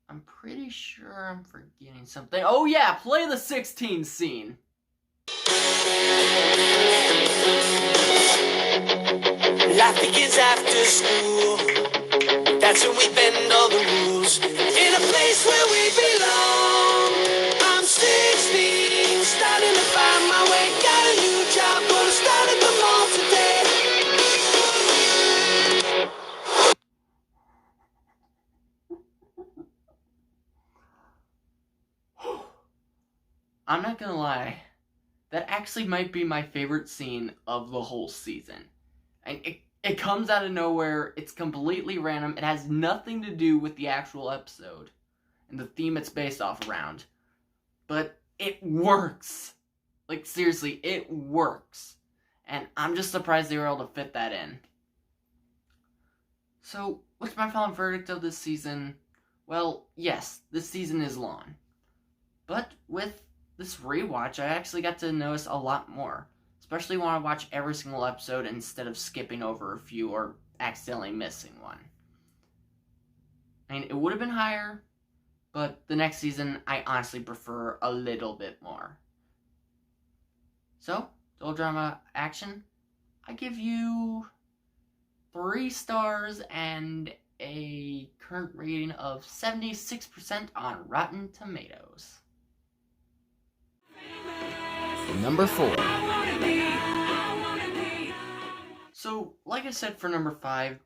[SPEAKER 1] I'm pretty sure I'm forgetting something. Oh yeah, play the 16 scene.
[SPEAKER 3] Life begins after school. That's when we bend all the rules. In a place where we belong. I'm 16, starting to find my way. Got a new job, gonna start at the mall today.
[SPEAKER 1] I'm not gonna lie, that actually might be my favorite scene of the whole season. And it comes out of nowhere, it's completely random, it has nothing to do with the actual episode and the theme it's based off around. But it works. Like, seriously, it works. And I'm just surprised they were able to fit that in. So, what's my final verdict of this season? Well, yes, this season is long. But with this rewatch, I actually got to notice a lot more. Especially when I watch every single episode instead of skipping over a few or accidentally missing one. I mean, it would have been higher, but the next season I honestly prefer a little bit more. So, Soul Drama Action, I give you 3 stars and a current rating of 76% on Rotten Tomatoes. Number 4. So, like I said for number 5,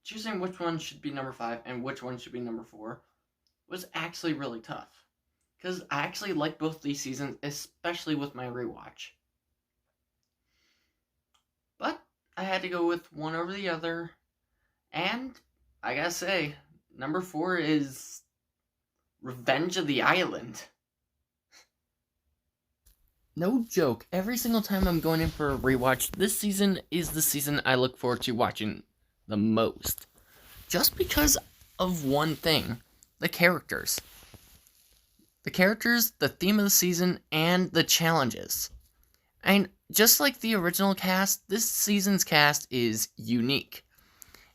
[SPEAKER 1] choosing which one should be number 5 and which one should be number 4 was actually really tough. Because I actually like both these seasons, especially with my rewatch. But I had to go with one over the other. And I gotta say, number 4 is Revenge of the Island. No joke, every single time I'm going in for a rewatch, this season is the season I look forward to watching the most. Just because of one thing, the characters. The characters, the theme of the season, and the challenges. And just like the original cast, this season's cast is unique.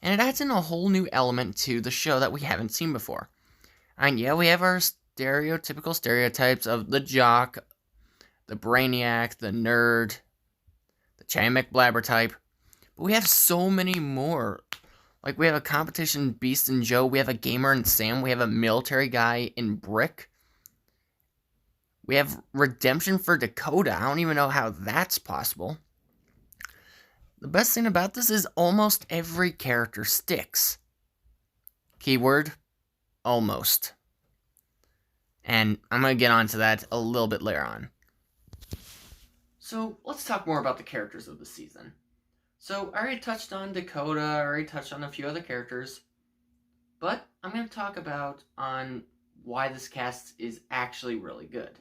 [SPEAKER 1] And it adds in a whole new element to the show that we haven't seen before. And yeah, we have our stereotypical stereotypes of the jock, the brainiac, the nerd, the Chan McBlabber type. But we have so many more. Like, we have a competition Beast and Joe, we have a gamer in Sam, we have a military guy in Brick. We have redemption for Dakota. I don't even know how that's possible. The best thing about this is almost every character sticks. Keyword, almost. And I'm going to get onto that a little bit later on. So, let's talk more about the characters of the season. So, I already touched on Dakota, I already touched on a few other characters. But I'm going to talk about on why this cast is actually really good.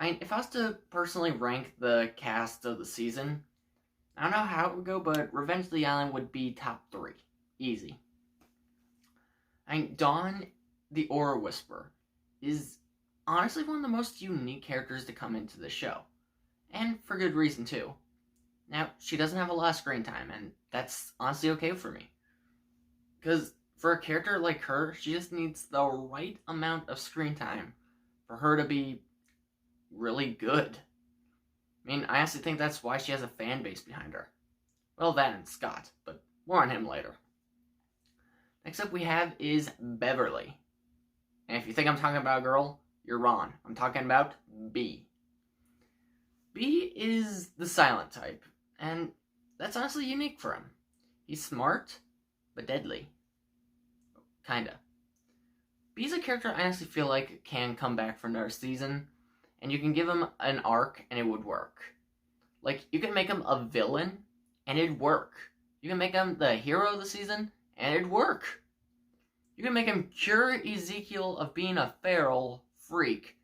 [SPEAKER 1] If I was to personally rank the cast of the season, I don't know how it would go, but Revenge of the Island would be top 3. Easy. Dawn, the Aura Whisperer, is honestly one of the most unique characters to come into the show. And for good reason, too. Now, she doesn't have a lot of screen time, and that's honestly okay for me. Because for a character like her, she just needs the right amount of screen time for her to be really good. I mean, I honestly think that's why she has a fan base behind her. Well, that and Scott, but more on him later. Next up we have is Beverly. And if you think I'm talking about a girl, you're wrong. I'm talking about B. B is the silent type, and that's honestly unique for him. He's smart, but deadly. Kinda. B's a character I honestly feel like can come back for another season, and you can give him an arc and it would work. Like, you can make him a villain and it'd work. You can make him the hero of the season and it'd work. You can make him cure Ezekiel of being a feral freak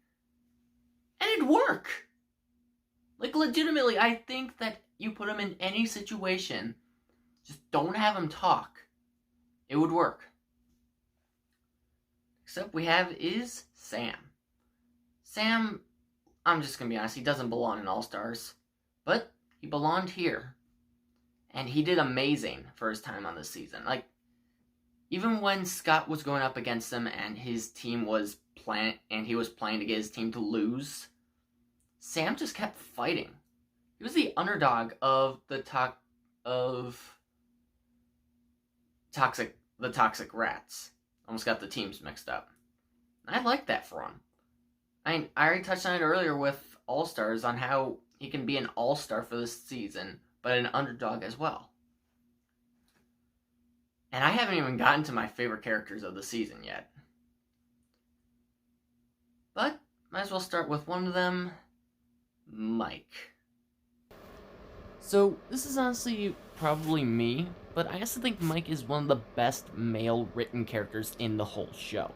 [SPEAKER 1] and it'd work. Like, legitimately, I think that you put him in any situation, just don't have him talk, it would work. Next up we have is Sam. Sam, I'm just gonna be honest, he doesn't belong in All-Stars, but he belonged here. And he did amazing for his time on this season. Like, even when Scott was going up against him and his team was he was playing to get his team to lose, Sam just kept fighting. He was the underdog of the toxic rats. Almost got the teams mixed up. I like that for him. I already touched on it earlier with All-Stars on how he can be an all-star for this season, but an underdog as well. And I haven't even gotten to my favorite characters of the season yet. But, might as well start with one of them, Mike. So, this is honestly probably me, but I also think Mike is one of the best male written characters in the whole show.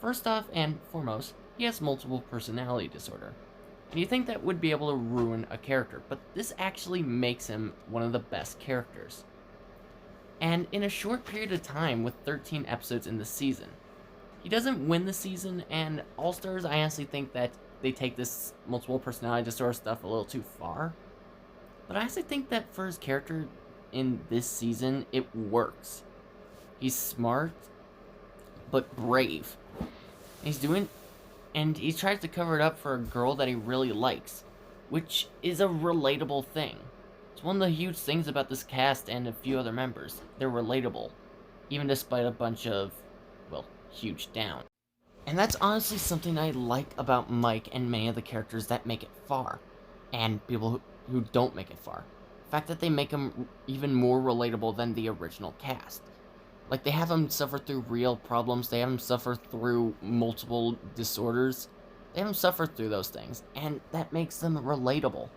[SPEAKER 1] First off and foremost, he has multiple personality disorder. And you think that would be able to ruin a character, but this actually makes him one of the best characters. And in a short period of time, with 13 episodes in the season, he doesn't win the season, and All-Stars, I honestly think that they take this multiple personality disorder stuff a little too far. But I actually think that for his character in this season, it works. He's smart, but brave. And he tries to cover it up for a girl that he really likes, which is a relatable thing. It's one of the huge things about this cast and a few other members. They're relatable, even despite a bunch of, well, huge down. And that's honestly something I like about Mike and many of the characters that make it far, and people who don't make it far. The fact that they make him even more relatable than the original cast. Like, they have him suffer through real problems, they have him suffer through multiple disorders, they have him suffer through those things, and that makes them relatable.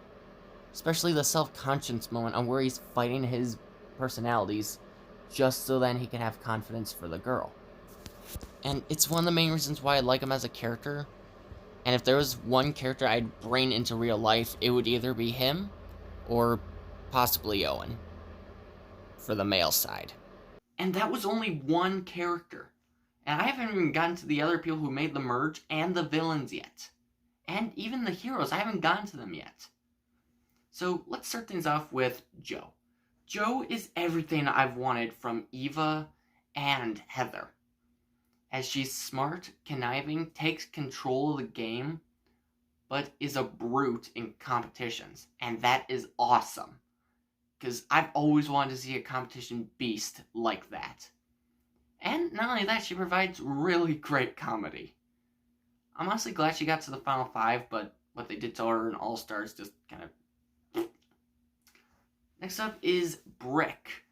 [SPEAKER 1] Especially the self-conscious moment on where he's fighting his personalities just so then he can have confidence for the girl. And it's one of the main reasons why I like him as a character, and if there was one character I'd bring into real life, it would either be him, or possibly Owen, for the male side. And that was only one character. And I haven't even gotten to the other people who made the merge and the villains yet. And even the heroes, I haven't gotten to them yet. So let's start things off with Joe. Joe is everything I've wanted from Eva and Heather. As she's smart, conniving, takes control of the game, but is a brute in competitions. And that is awesome. Because I've always wanted to see a competition beast like that. And not only that, she provides really great comedy. I'm honestly glad she got to the final 5, but what they did to her in All-Stars just kind of... Next up is Brick.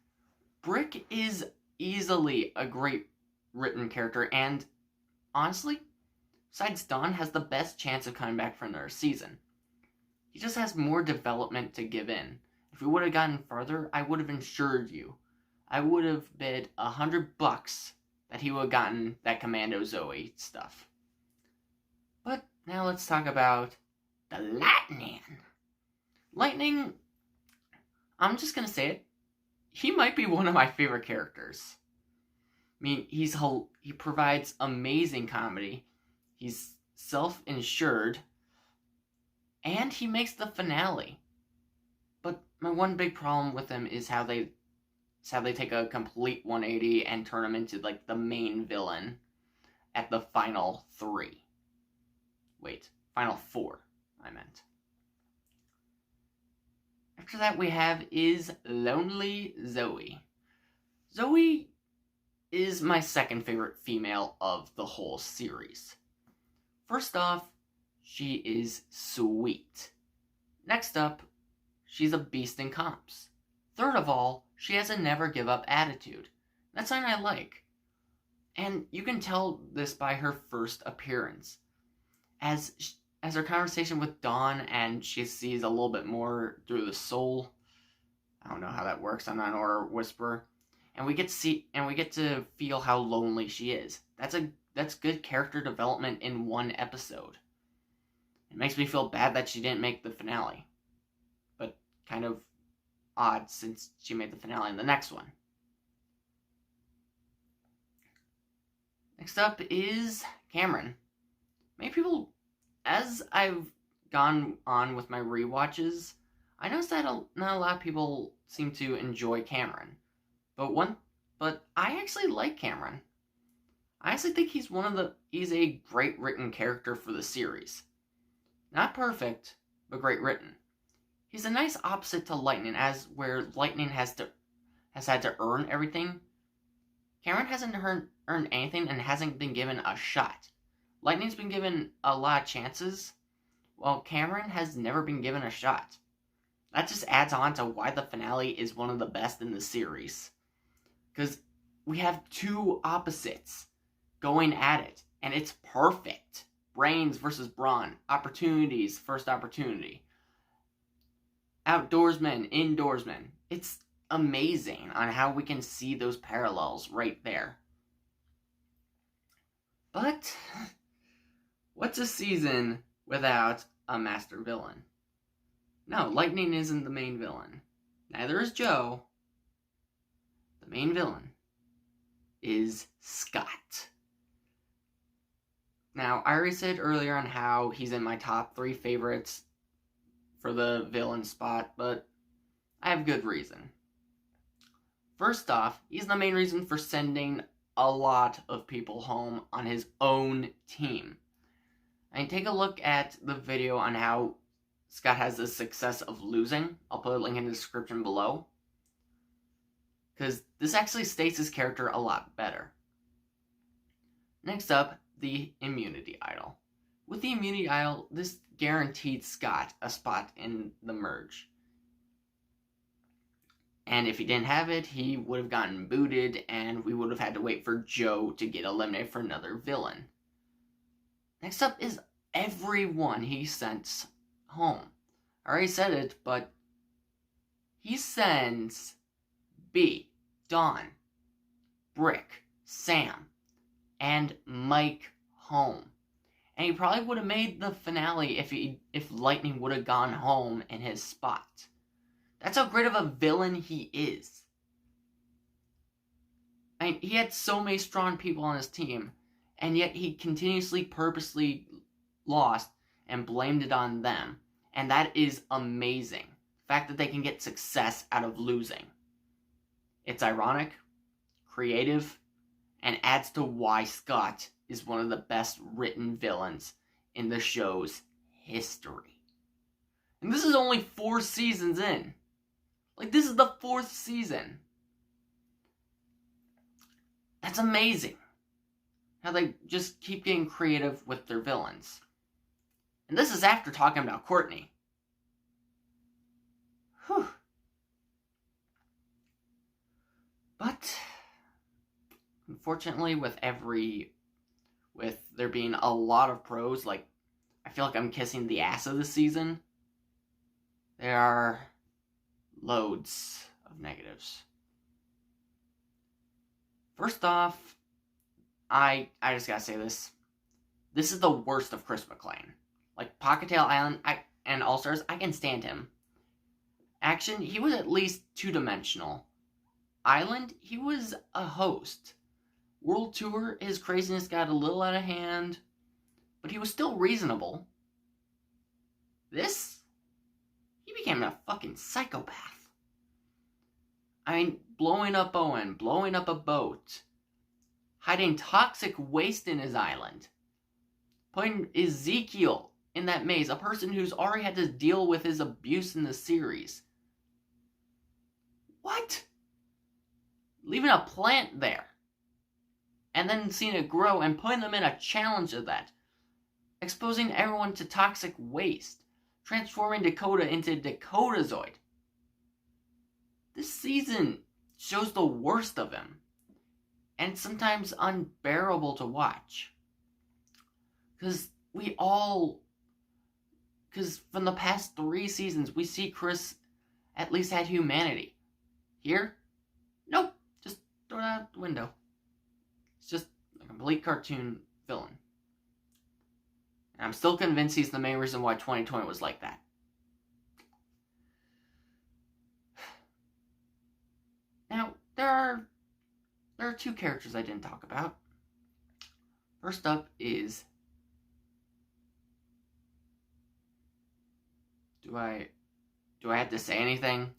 [SPEAKER 1] Brick is easily a great written character, and honestly, besides Dawn, has the best chance of coming back for another season. He just has more development to give in. If we would have gotten further, I would have insured you. I would have bid $100 that he would have gotten that Commando Zoe stuff. But now let's talk about the Lightning. Lightning, I'm just gonna say it, he might be one of my favorite characters. I mean, he provides amazing comedy. He's self-insured, and he makes the finale. But my one big problem with him is how they take a complete 180 and turn him into like the main villain at the final four, I meant. After that we have is Lonely Zoe. Zoe is my second favorite female of the whole series. First off, she is sweet. Next up, she's a beast in comps. Third of all, she has a never give up attitude. That's something I like. And you can tell this by her first appearance. As her conversation with Dawn, and she sees a little bit more through the soul. I don't know how that works. I'm not an aura whisperer. And we get to feel how lonely she is. That's good character development in one episode. It makes me feel bad that she didn't make the finale. But kind of odd since she made the finale in the next one. Next up is Cameron. Many people, as I've gone on with my rewatches, I noticed that not a lot of people seem to enjoy Cameron. But I actually like Cameron. I actually think he's a great written character for the series. Not perfect, but great written. He's a nice opposite to Lightning, as where Lightning has had to earn everything. Cameron hasn't earned anything and hasn't been given a shot. Lightning's been given a lot of chances, while Cameron has never been given a shot. That just adds on to why the finale is one of the best in the series. Because we have two opposites going at it, and it's perfect. Brains versus brawn. Opportunities, first opportunity. Outdoorsmen, indoorsmen. It's amazing on how we can see those parallels right there. But what's a season without a master villain? No, Lightning isn't the main villain. Neither is Joe. The main villain is Scott. Now, I already said earlier on how he's in my top 3 favorites for the villain spot, but I have good reason. First off, he's the main reason for sending a lot of people home on his own team. I mean, take a look at the video on how Scott has the success of losing. I'll put a link in the description below. Because this actually states his character a lot better. Next up, the immunity idol. With the immunity idol, this guaranteed Scott a spot in the merge. And if he didn't have it, he would have gotten booted, and we would have had to wait for Joe to get eliminated for another villain. Next up is everyone he sends home. I already said it, but he sends B, Dawn, Brick, Sam, and Mike home. And he probably would have made the finale if Lightning would have gone home in his spot. That's how great of a villain he is. I mean, he had so many strong people on his team, and yet he continuously, purposely lost and blamed it on them. And that is amazing. The fact that they can get success out of losing. It's ironic, creative, and adds to why Scott is one of the best written villains in the show's history. And this is only 4 seasons in. Like, this is the 4th season. That's amazing. How they just keep getting creative with their villains. And this is after talking about Courtney. Whew. But unfortunately, with there being a lot of pros, like, I feel like I'm kissing the ass of the season. There are loads of negatives. First off, I just gotta say this. This is the worst of Chris McClain. Like Pocketail Island and All-Stars, I can stand him. Action, he was at least two-dimensional. Island, he was a host. World Tour, his craziness got a little out of hand, but he was still reasonable. This, he became a fucking psychopath. I mean, blowing up Owen, blowing up a boat, hiding toxic waste in his island, putting Ezekiel in that maze, a person who's already had to deal with his abuse in the series. What? Leaving a plant there. And then seeing it grow and putting them in a challenge of that. Exposing everyone to toxic waste. Transforming Dakota into Dakotazoid. This season shows the worst of him. And sometimes unbearable to watch. Because from the past 3 seasons, we see Chris at least had humanity. Here, nope, just throw it out the window. It's just a complete cartoon villain. And I'm still convinced he's the main reason why 2020 was like that. Now, there are 2 characters I didn't talk about. First up is... Do I have to say anything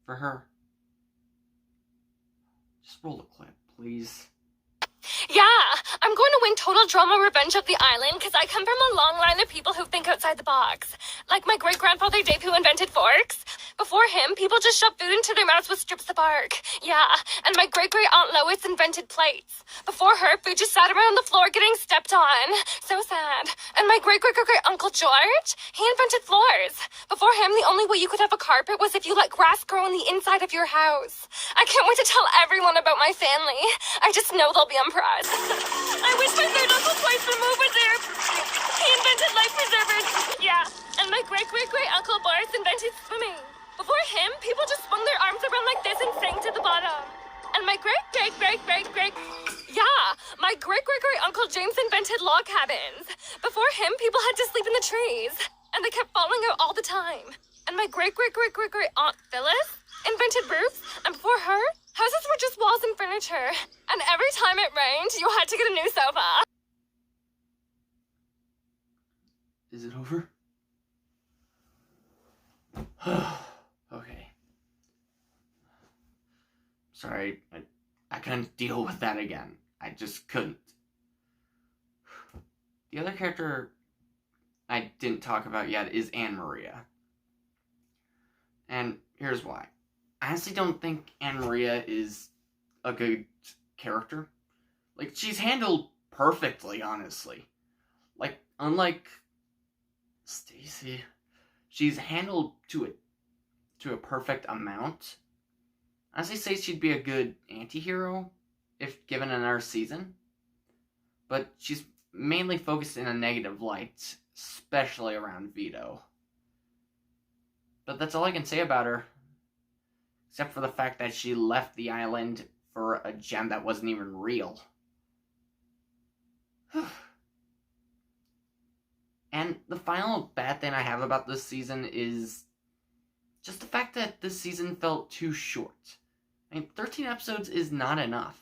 [SPEAKER 1] for her? Just roll the clip, please.
[SPEAKER 4] Yeah, I'm going to win total drama revenge of the island because I come from a long line of people who think outside the box. Like my great-grandfather Dave who invented forks. Before him, people just shoved food into their mouths with strips of bark. Yeah, and my great-great-aunt Lois invented plates. Before her, food just sat around the floor getting stepped on. So sad. And my great-great-great-great-uncle George, he invented floors. Before him, the only way you could have a carpet was if you let grass grow on the inside of your house. I can't wait to tell everyone about my family. I just know they'll be impressed. I wish my third uncle twice removed was there. He invented life preservers. Yeah, and my great-great-great-uncle Boris invented swimming. Before him, people just swung their arms around like this and sank to the bottom. And my my great-great-great-uncle James invented log cabins. Before him, people had to sleep in the trees. And they kept falling out all the time. And my great-great-great-great-great-aunt Phyllis invented roofs. And before her, houses were just walls and furniture. And every time it rained, you had to get a new sofa.
[SPEAKER 1] Is it over? Okay. Sorry, I couldn't deal with that again. I just couldn't. The other character I didn't talk about yet is Anne Maria. And here's why. I honestly don't think Anne Maria is a good character. Like, she's handled perfectly, honestly. Like, unlike Stacy, she's handled to a perfect amount. I honestly say she'd be a good anti-hero if given another season. But she's mainly focused in a negative light, especially around Vito. But that's all I can say about her. Except for the fact that she left the island for a gem that wasn't even real. And the final bad thing I have about this season is just the fact that this season felt too short. I mean, 13 episodes is not enough.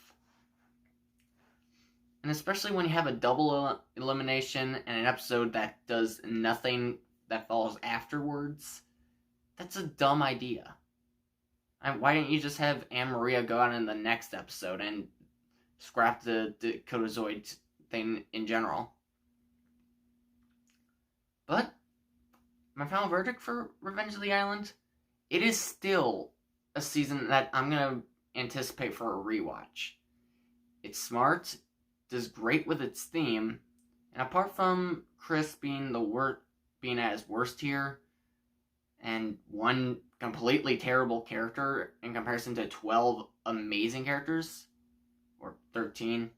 [SPEAKER 1] And especially when you have a double elimination and an episode that does nothing that follows afterwards, that's a dumb idea. Why didn't you just have Anne Maria go out in the next episode and scrap the Dakotazoid thing in general? But my final verdict for Revenge of the Island, it is still a season that I'm going to anticipate for a rewatch. It's smart, does great with its theme, and apart from Chris being being at his worst here, and one completely terrible character in comparison to 12 amazing characters, or 13.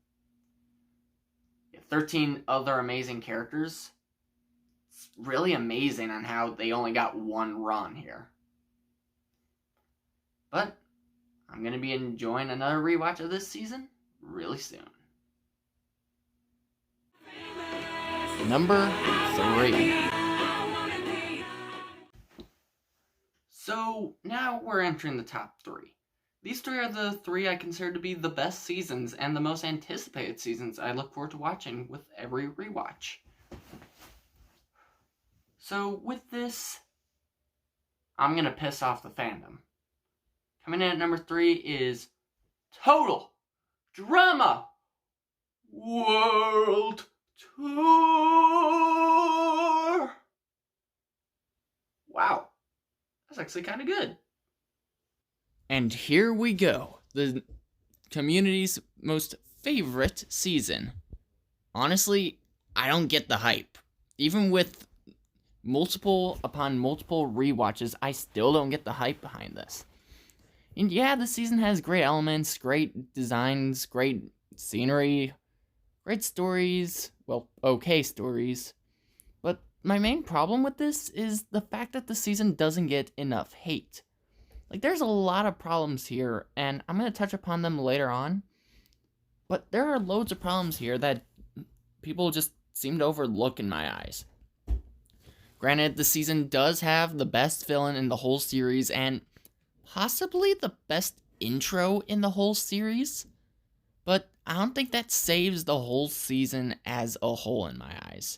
[SPEAKER 1] 13 other amazing characters. It's really amazing on how they only got one run here. But I'm going to be enjoying another rewatch of this season really soon.
[SPEAKER 3] Famous.
[SPEAKER 1] number 3. So now we're entering the top 3. These 3 are the 3 I consider to be the best seasons and the most anticipated seasons I look forward to watching with every rewatch. So with this, I'm going to piss off the fandom. Coming in at number 3 is Total Drama World Tour. Wow, that's actually kind of good. And here we go, the community's most favorite season. Honestly, I don't get the hype. Even with multiple upon multiple rewatches, I still don't get the hype behind this. And yeah, the season has great elements, great designs, great scenery, great stories, well, okay stories. But my main problem with this is the fact that the season doesn't get enough hate. Like, there's a lot of problems here, and I'm going to touch upon them later on. But there are loads of problems here that people just seem to overlook in my eyes. Granted, the season does have the best villain in the whole series, and possibly the best intro in the whole series. But I don't think that saves the whole season as a whole in my eyes.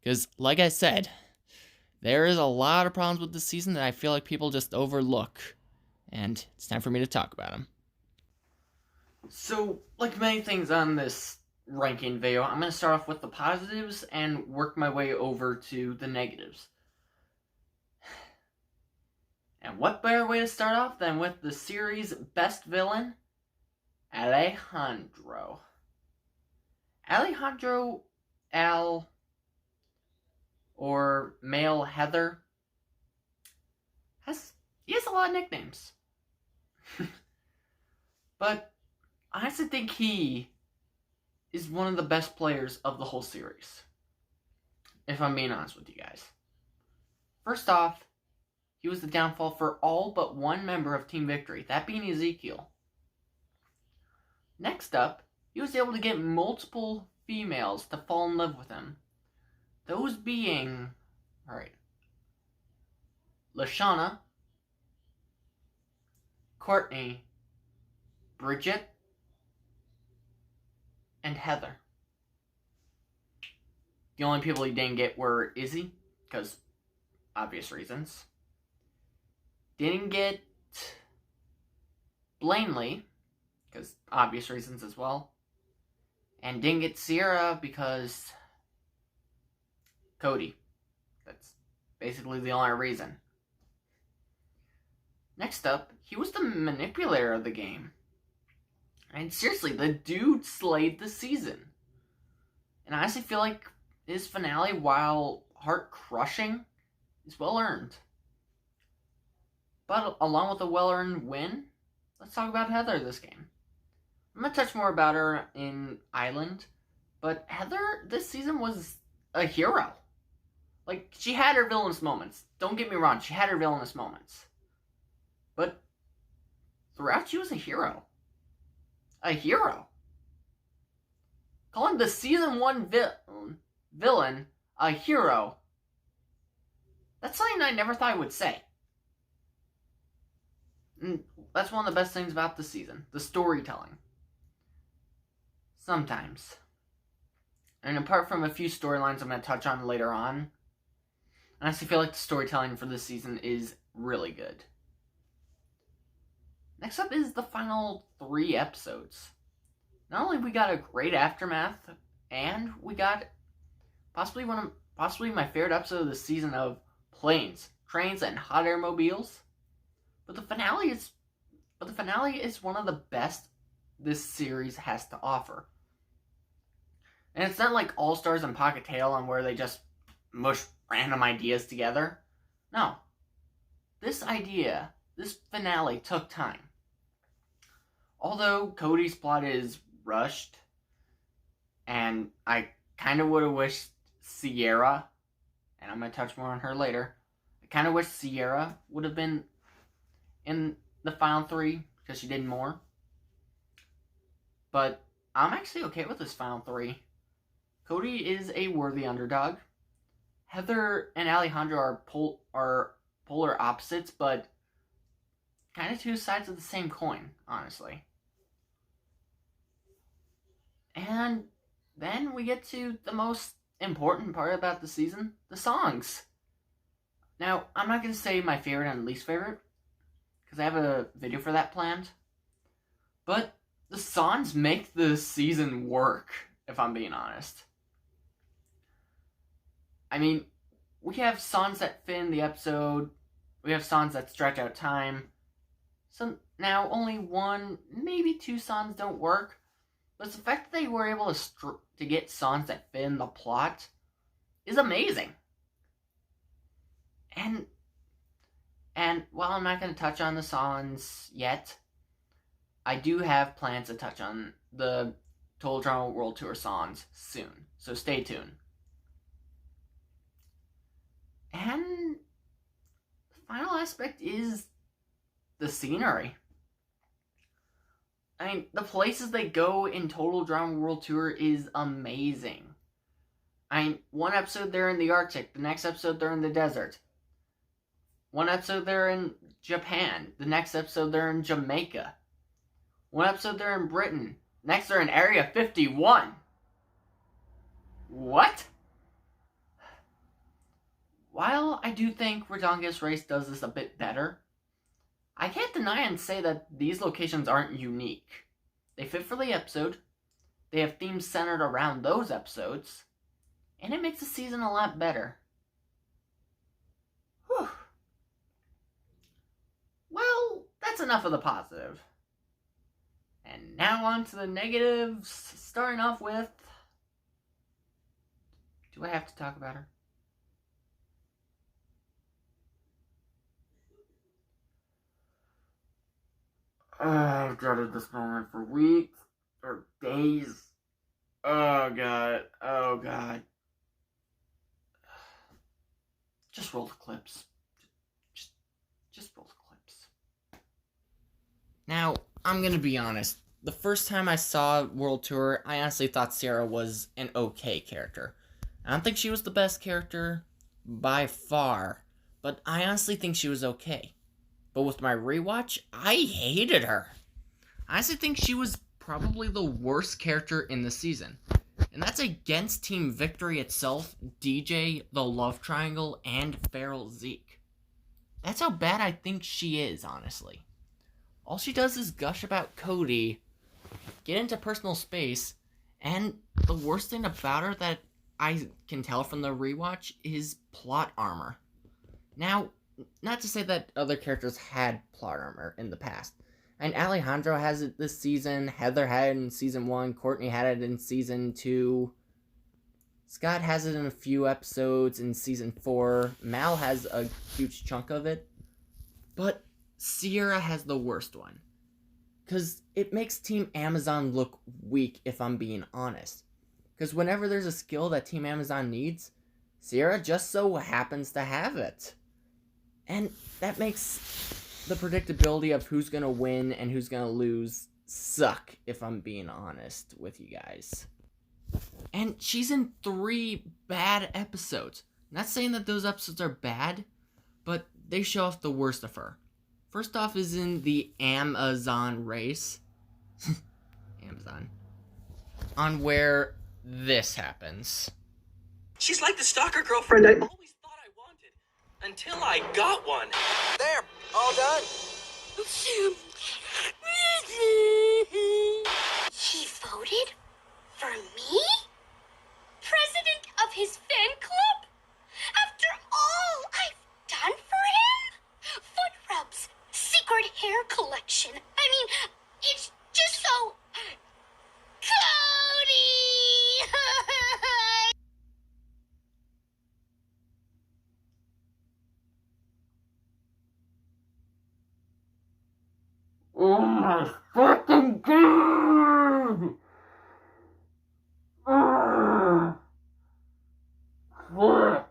[SPEAKER 1] Because, like I said, there is a lot of problems with this season that I feel like people just overlook. And it's time for me to talk about them. So, like many things on this ranking video, I'm going to start off with the positives and work my way over to the negatives. And what better way to start off than with the series' best villain, Alejandro. Alejandro, Al, or male Heather, he has a lot of nicknames. But I honestly think he is one of the best players of the whole series, if I'm being honest with you guys. First off, he was the downfall for all but one member of Team Victory, that being Ezekiel. Next up, he was able to get multiple females to fall in love with him. Those being, Lashana, Courtney, Bridget, and Heather. The only people he didn't get were Izzy, because obvious reasons. Didn't get Blanley, because obvious reasons as well. And didn't get Sierra because Cody. That's basically the only reason. Next up, he was the manipulator of the game. And seriously, the dude slayed the season. And I honestly feel like his finale, while heart-crushing, is well-earned. But along with a well-earned win, let's talk about Heather this game. I'm going to touch more about her in Island, but Heather this season was a hero. Like, she had her villainous moments. Don't get me wrong, she had her villainous moments. But throughout, she was a hero. A hero. Calling the season 1 villain a hero, that's something I never thought I would say. And that's one of the best things about the season. The storytelling. Sometimes. And apart from a few storylines I'm going to touch on later on, I honestly feel like the storytelling for this season is really good. Next up is the final 3 episodes. Not only we got a great aftermath, and we got possibly my favorite episode of the season of planes, trains, and hot air mobiles. But the finale is one of the best this series has to offer. And it's not like All Stars and Pocket Tail on where they just mush random ideas together. No. This finale took time. Although Cody's plot is rushed, and I kind of would have wished Sierra, and I'm going to touch more on her later, I kind of wish Sierra would have been in the final 3, because she did more. But I'm actually okay with this final 3. Cody is a worthy underdog. Heather and Alejandro are polar opposites, but kind of two sides of the same coin, honestly. And then we get to the most important part about the season, the songs. Now, I'm not going to say my favorite and least favorite, because I have a video for that planned. But the songs make the season work, if I'm being honest. I mean, we have songs that fit in the episode. We have songs that stretch out time. So now only one, maybe two songs don't work. But the fact that they were able to get songs that fit in the plot is amazing. And while I'm not going to touch on the songs yet, I do have plans to touch on the Total Drama World Tour songs soon. So stay tuned. And the final aspect is the scenery. I mean, the places they go in Total Drama World Tour is amazing. I mean, one episode they're in the Arctic, the next episode they're in the desert. One episode they're in Japan, the next episode they're in Jamaica. One episode they're in Britain, next they're in Area 51. What? While I do think Redonkulous Race does this a bit better, I can't deny and say that these locations aren't unique. They fit for the episode, they have themes centered around those episodes, and it makes the season a lot better. Whew. Well, that's enough of the positive. And now on to the negatives, starting off with... Do I have to talk about her? I've dreaded this moment for weeks or days. Oh god. Just roll the clips. Just roll the clips. Now, I'm gonna be honest. The first time I saw World Tour, I honestly thought Sierra was an okay character. I don't think she was the best character by far, but I honestly think she was okay. But with my rewatch, I hated her. I honestly think she was probably the worst character in the season. And that's against Team Victory itself, DJ, the Love Triangle, and Feral Zeke. That's how bad I think she is, honestly. All she does is gush about Cody, get into personal space, and the worst thing about her that I can tell from the rewatch is plot armor. Now, not to say that other characters had plot armor in the past. And Alejandro has it this season, Heather had it in season 1, Courtney had it in season 2, Scott has it in a few episodes in season 4, Mal has a huge chunk of it, but Sierra has the worst one. Because it makes Team Amazon look weak, if I'm being honest. Because whenever there's a skill that Team Amazon needs, Sierra just so happens to have it. And that makes the predictability of who's going to win and who's going to lose suck, if I'm being honest with you guys. And she's in 3 bad episodes. Not saying that those episodes are bad, but they show off the worst of her. First off is in the Amazon race. Amazon. On where this happens.
[SPEAKER 3] She's like the stalker girlfriend I always thought I wanted. Until I got one. There, all done.
[SPEAKER 4] He voted for me? President of his fan club? After all I've done for him? Foot rubs, secret hair collection. I mean, it's just so... Cody!
[SPEAKER 1] Oh my fucking god! What?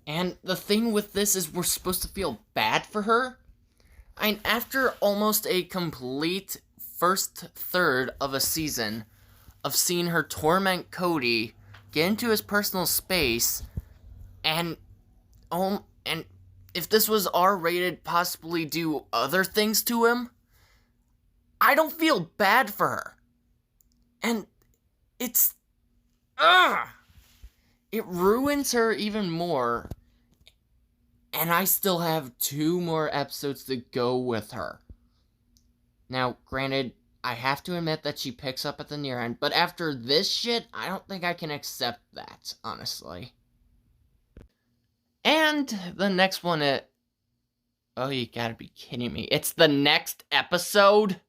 [SPEAKER 1] And the thing with this is we're supposed to feel bad for her. I mean, after almost a complete first third of a season of seeing her torment Cody, get into his personal space, and if this was R-rated, possibly do other things to him. I don't feel bad for her. And it's... it ruins her even more. And I still have 2 more episodes to go with her. Now, granted, I have to admit that she picks up at the near end, but after this shit, I don't think I can accept that, honestly. And the next one, oh, you gotta be kidding me. It's the next episode?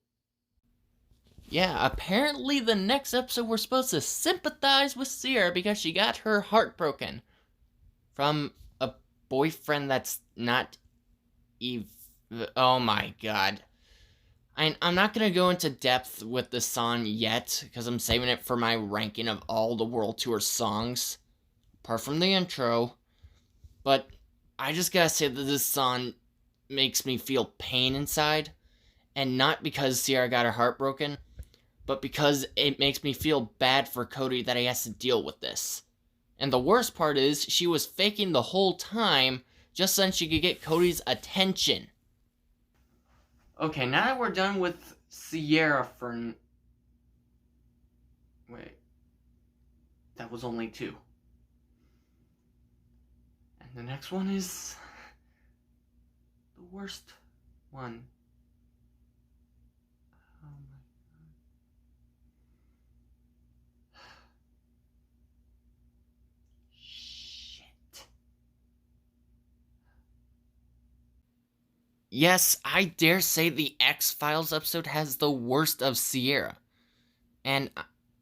[SPEAKER 1] Yeah, apparently the next episode we're supposed to sympathize with Sierra because she got her heart broken from a boyfriend that's not oh my god. I'm not gonna go into depth with this song yet, because I'm saving it for my ranking of all the World Tour songs, apart from the intro. But I just gotta say that this song makes me feel pain inside, and not because Sierra got her heart broken, but because it makes me feel bad for Cody that he has to deal with this. And the worst part is, she was faking the whole time just so she could get Cody's attention. Okay, now that we're done with Sierra for... Wait. That was only 2. And the next one is... the worst one. Oh my god. Shit. Yes, I dare say the X-Files episode has the worst of Sierra. And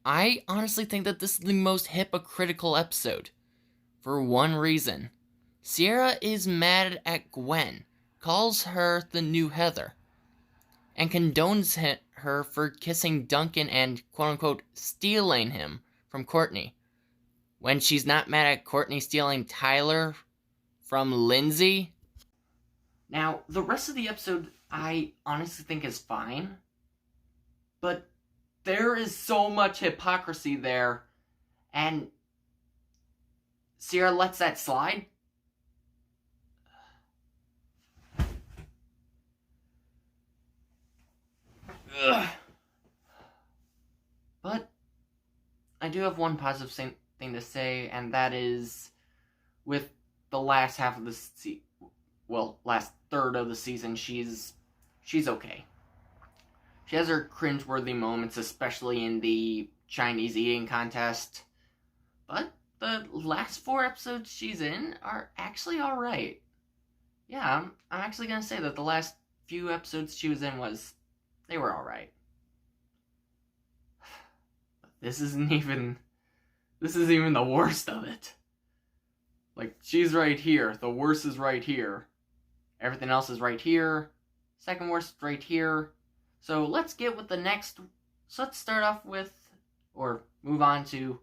[SPEAKER 1] I honestly think that this is the most hypocritical episode. For one reason. Sierra is mad at Gwen, calls her the new Heather, and condones her for kissing Duncan and quote-unquote stealing him from Courtney, when she's not mad at Courtney stealing Tyler from Lindsay. Now, the rest of the episode I honestly think is fine, but there is so much hypocrisy there, and Sierra lets that slide. Ugh. But I do have one positive thing to say, and that is with the last half of the last third of the season, she's okay. She has her cringeworthy moments, especially in the Chinese eating contest. But the last 4 episodes she's in are actually alright. Yeah, I'm actually gonna say that the last few episodes she was in they were alright. This isn't even the worst of it. Like, she's right here. The worst is right here. Everything else is right here. Second worst is right here. So let's get with the next. So let's start off with, or move on to,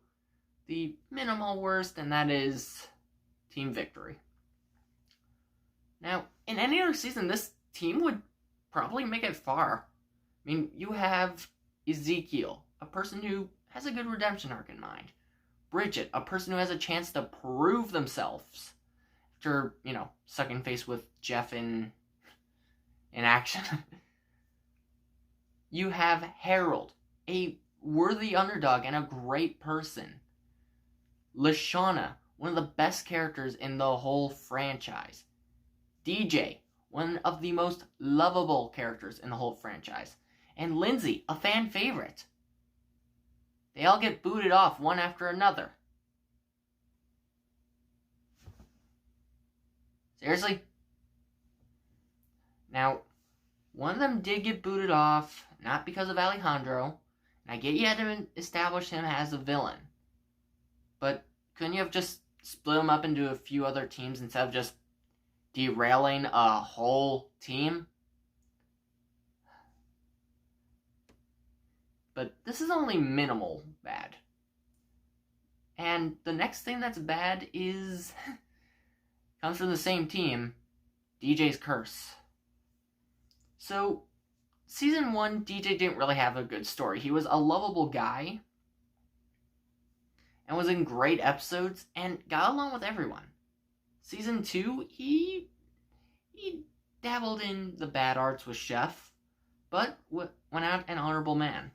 [SPEAKER 1] the minimal worst, and that is team victory. Now, in any other season, this team would probably make it far. I mean, you have Ezekiel, a person who has a good redemption arc in mind. Bridget, a person who has a chance to prove themselves after, sucking face with Jeff in action. You have Harold, a worthy underdog and a great person. Lashana, one of the best characters in the whole franchise. DJ, one of the most lovable characters in the whole franchise. And Lindsay, a fan favorite. They all get booted off one after another. Seriously? Now, one of them did get booted off, not because of Alejandro, and I get you had to establish him as a villain. But couldn't you have just split him up into a few other teams instead of just derailing a whole team? But this is only minimal bad. And the next thing that's bad comes from the same team, DJ's curse. So, Season 1, DJ didn't really have a good story. He was a lovable guy and was in great episodes and got along with everyone. Season 2, he dabbled in the bad arts with Chef, but went out an honorable man.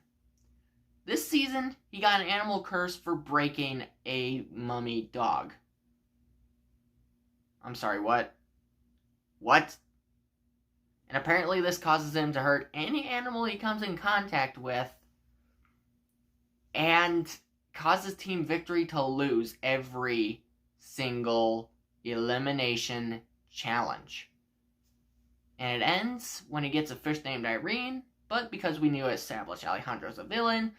[SPEAKER 1] This season, he got an animal curse for breaking a mummy dog. I'm sorry, what? What? And apparently this causes him to hurt any animal he comes in contact with and causes Team Victory to lose every single elimination challenge. And it ends when he gets a fish named Irene, but because we knew established Alejandro's a villain,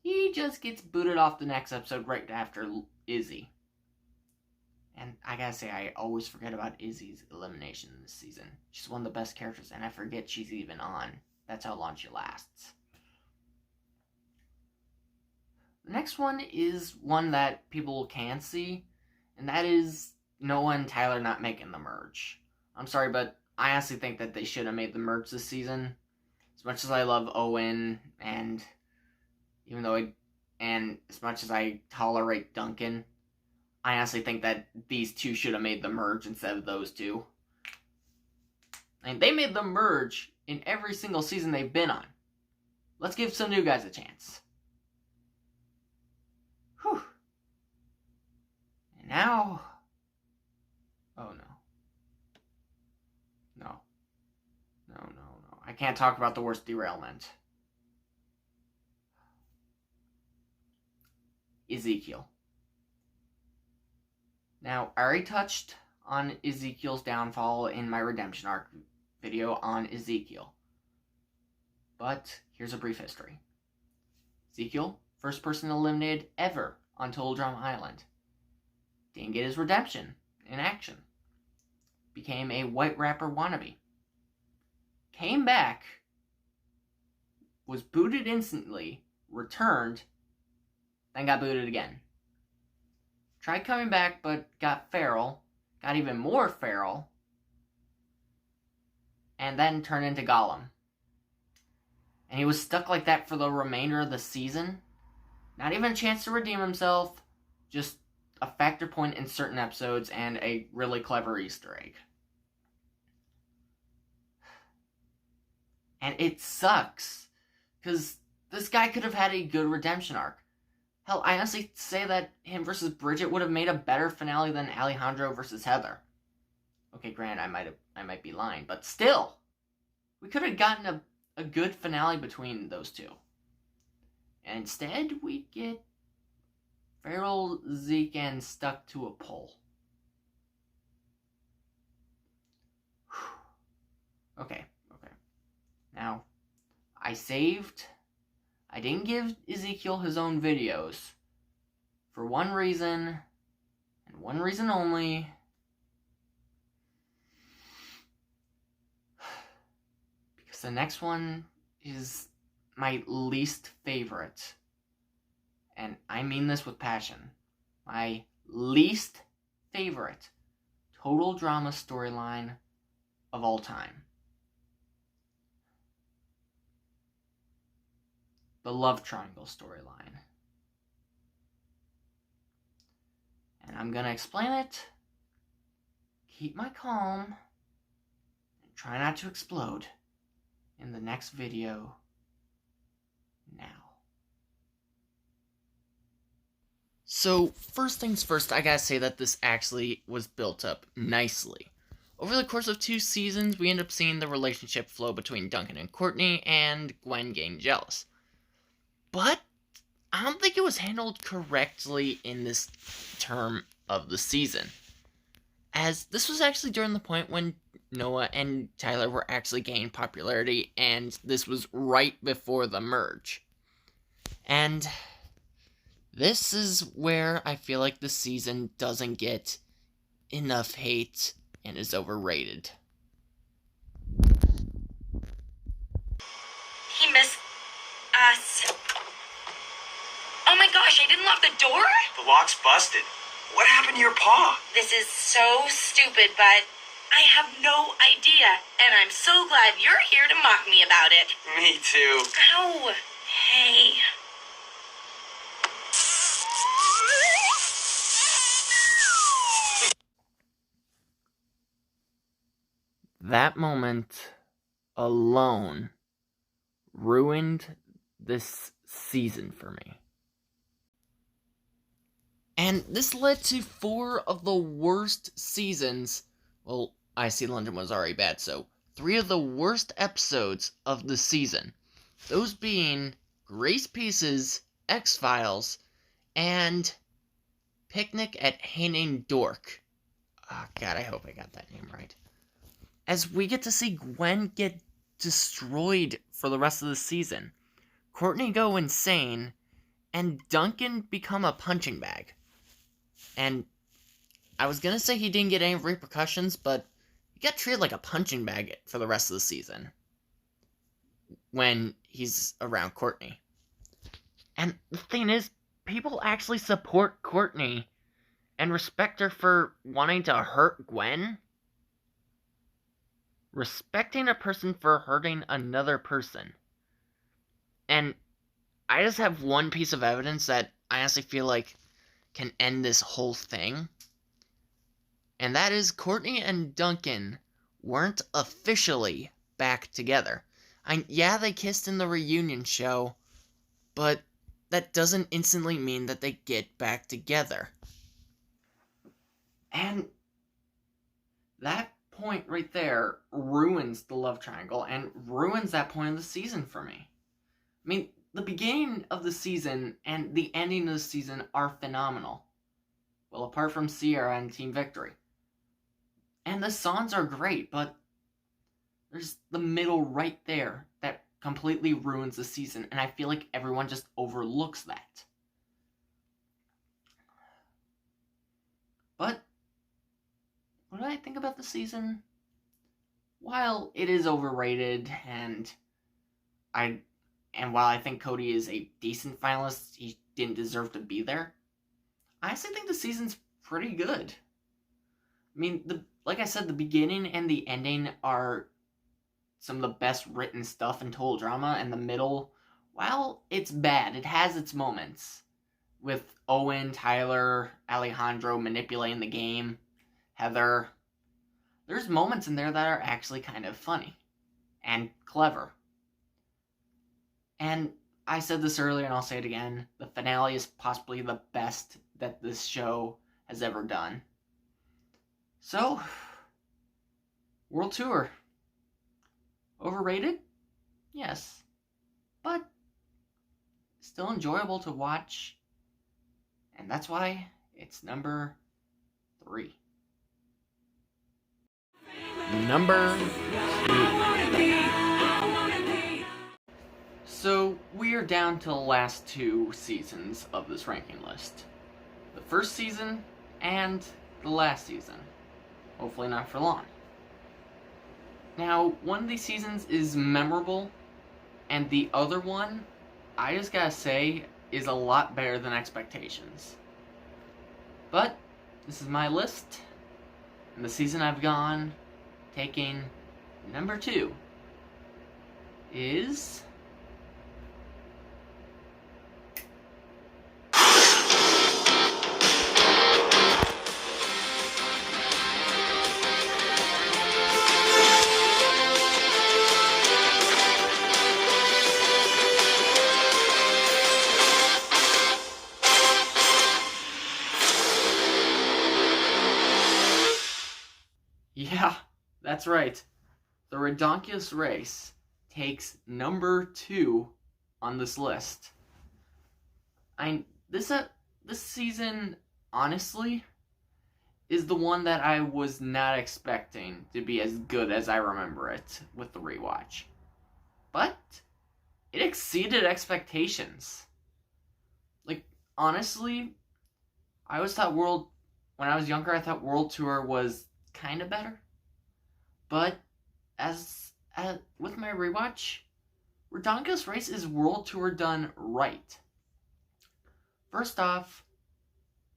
[SPEAKER 1] he just gets booted off the next episode right after Izzy. And I gotta say, I always forget about Izzy's elimination this season. She's one of the best characters, and I forget she's even on. That's how long she lasts. The next one is one that people can see, and that is Noah and Tyler not making the merge. I'm sorry, but I honestly think that they should have made the merge this season. As much as I love Owen, and as much as I tolerate Duncan, I honestly think that these two should have made the merge instead of those two. And they made the merge in every single season they've been on. Let's give some new guys a chance. Whew. And now... Oh no. No. I can't talk about the worst derailment. Ezekiel. Now, I already touched on Ezekiel's downfall in my redemption arc video on Ezekiel. But here's a brief history. Ezekiel, first person eliminated ever on Total Drama Island. Didn't get his redemption in action. Became a white rapper wannabe. Came back. Was booted instantly. Returned. Then got booted again. Tried coming back, but got feral. Got even more feral. And then turned into Gollum. And he was stuck like that for the remainder of the season. Not even a chance to redeem himself. Just a factor point in certain episodes and a really clever Easter egg. And it sucks. Because this guy could have had a good redemption arc. Hell, I honestly say that him versus Bridget would have made a better finale than Alejandro versus Heather. Okay, granted, I might be lying, but still, we could have gotten a good finale between those two. And instead, we get feral Zeke and stuck to a pole. Okay. Now, I didn't give Ezekiel his own videos for one reason, and one reason only. Because the next one is my least favorite. And I mean this with passion. My least favorite total drama storyline of all time. The love triangle storyline. And I'm gonna explain it. Keep my calm. And try not to explode in the next video now. So, first things first, I gotta say that this actually was built up nicely. Over the course of 2 seasons, we end up seeing the relationship flow between Duncan and Courtney, and Gwen getting jealous. But I don't think it was handled correctly in this term of the season, as this was actually during the point when Noah and Tyler were actually gaining popularity, and this was right before the merge. And this is where I feel like the season doesn't get enough hate and is overrated.
[SPEAKER 5] He missed us. Oh my gosh, I didn't lock the door?
[SPEAKER 6] The lock's busted. What happened to your paw?
[SPEAKER 5] This is so stupid, but I have no idea, and I'm so glad you're here to mock me about it.
[SPEAKER 3] Me too.
[SPEAKER 5] Ow! Hey.
[SPEAKER 1] That moment alone ruined this season for me. And this led to 4 of the worst seasons. Well, I See London was already bad, so 3 of the worst episodes of the season. Those being Grace Pieces, X-Files, and Picnic at Hanging Dork. Oh, God, I hope I got that name right. As we get to see Gwen get destroyed for the rest of the season, Courtney go insane, and Duncan become a punching bag. And I was gonna say he didn't get any repercussions, but he got treated like a punching bag for the rest of the season when he's around Courtney. And the thing is, people actually support Courtney and respect her for wanting to hurt Gwen. Respecting a person for hurting another person. And I just have one piece of evidence that I honestly feel like can end this whole thing. And that is Courtney and Duncan weren't officially back together. Yeah, they kissed in the reunion show, but that doesn't instantly mean that they get back together. And that point right there ruins the love triangle and ruins that point of the season for me. I mean, the beginning of the season and the ending of the season are phenomenal. Well, apart from Sierra and Team Victory. And the songs are great, but there's the middle right there that completely ruins the season, and I feel like everyone just overlooks that. But what do I think about the season? While it is overrated, and while I think Cody is a decent finalist, he didn't deserve to be there. I actually think the season's pretty good. I mean, like I said, the beginning and the ending are some of the best written stuff in total drama, and the middle, while it's bad, it has its moments. With Owen, Tyler, Alejandro manipulating the game, Heather. There's moments in there that are actually kind of funny and clever. And I said this earlier and I'll say it again, the finale is possibly the best that this show has ever done. So, World Tour. Overrated? Yes. But still enjoyable to watch. And that's why it's number 3. Number 2. So, we are down to the last 2 seasons of this ranking list. The first season and the last season. Hopefully not for long. Now, one of these seasons is memorable, and the other one, I just gotta say, is a lot better than expectations. But, this is my list, and the season I've gone, taking number 2, is... Yeah, that's right. The Redonkulous Race takes number 2 on this list. This season, honestly, is the one that I was not expecting to be as good as I remember it with the rewatch. But it exceeded expectations. Like, honestly, I always thought when I was younger, I thought World Tour was kind of better. But with my rewatch, Redonkulous Race is World Tour done right. First off,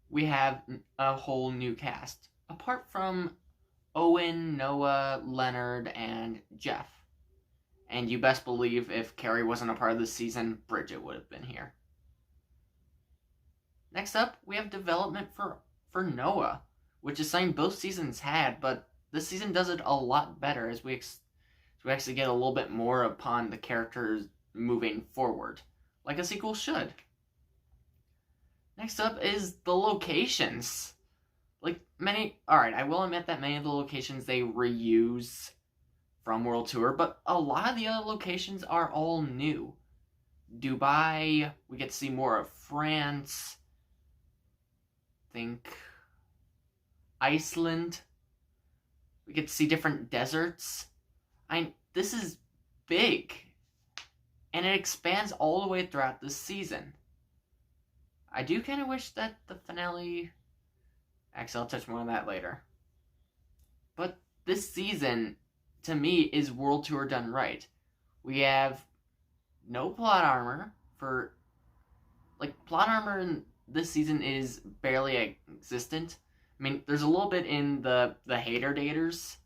[SPEAKER 1] we have a whole new cast. Apart from Owen, Noah, Leonard, and Jeff. And you best believe if Carrie wasn't a part of this season, Bridget would have been here. Next up, we have development for Noah, which is something both seasons had, but this season does it a lot better as we actually get a little bit more upon the characters moving forward, like a sequel should. Next up is the locations. Alright, I will admit that many of the locations they reuse from World Tour, but a lot of the other locations are all new. Dubai, we get to see more of France, think Iceland, we get to see different deserts. This is big, and it expands all the way throughout the season. I do kind of wish that the finale... Actually, I'll touch more on that later. But this season, to me, is World Tour done right. We have no plot armor for... plot armor in this season is barely existent. I mean, there's a little bit in the Hater Daters,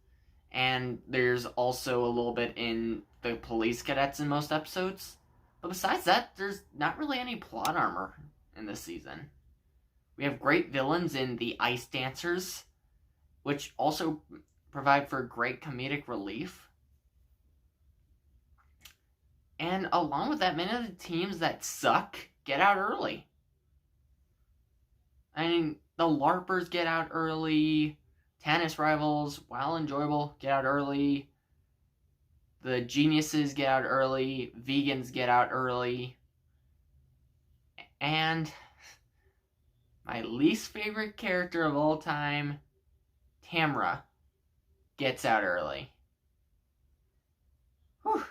[SPEAKER 1] and there's also a little bit in the police cadets in most episodes. But besides that, there's not really any plot armor in this season. We have great villains in the Ice Dancers, which also provide for great comedic relief. And along with that, many of the teams that suck get out early. I mean, the LARPers get out early, tennis rivals, while enjoyable, get out early, the geniuses get out early, vegans get out early, and my least favorite character of all time, Tamra, gets out early. Whew.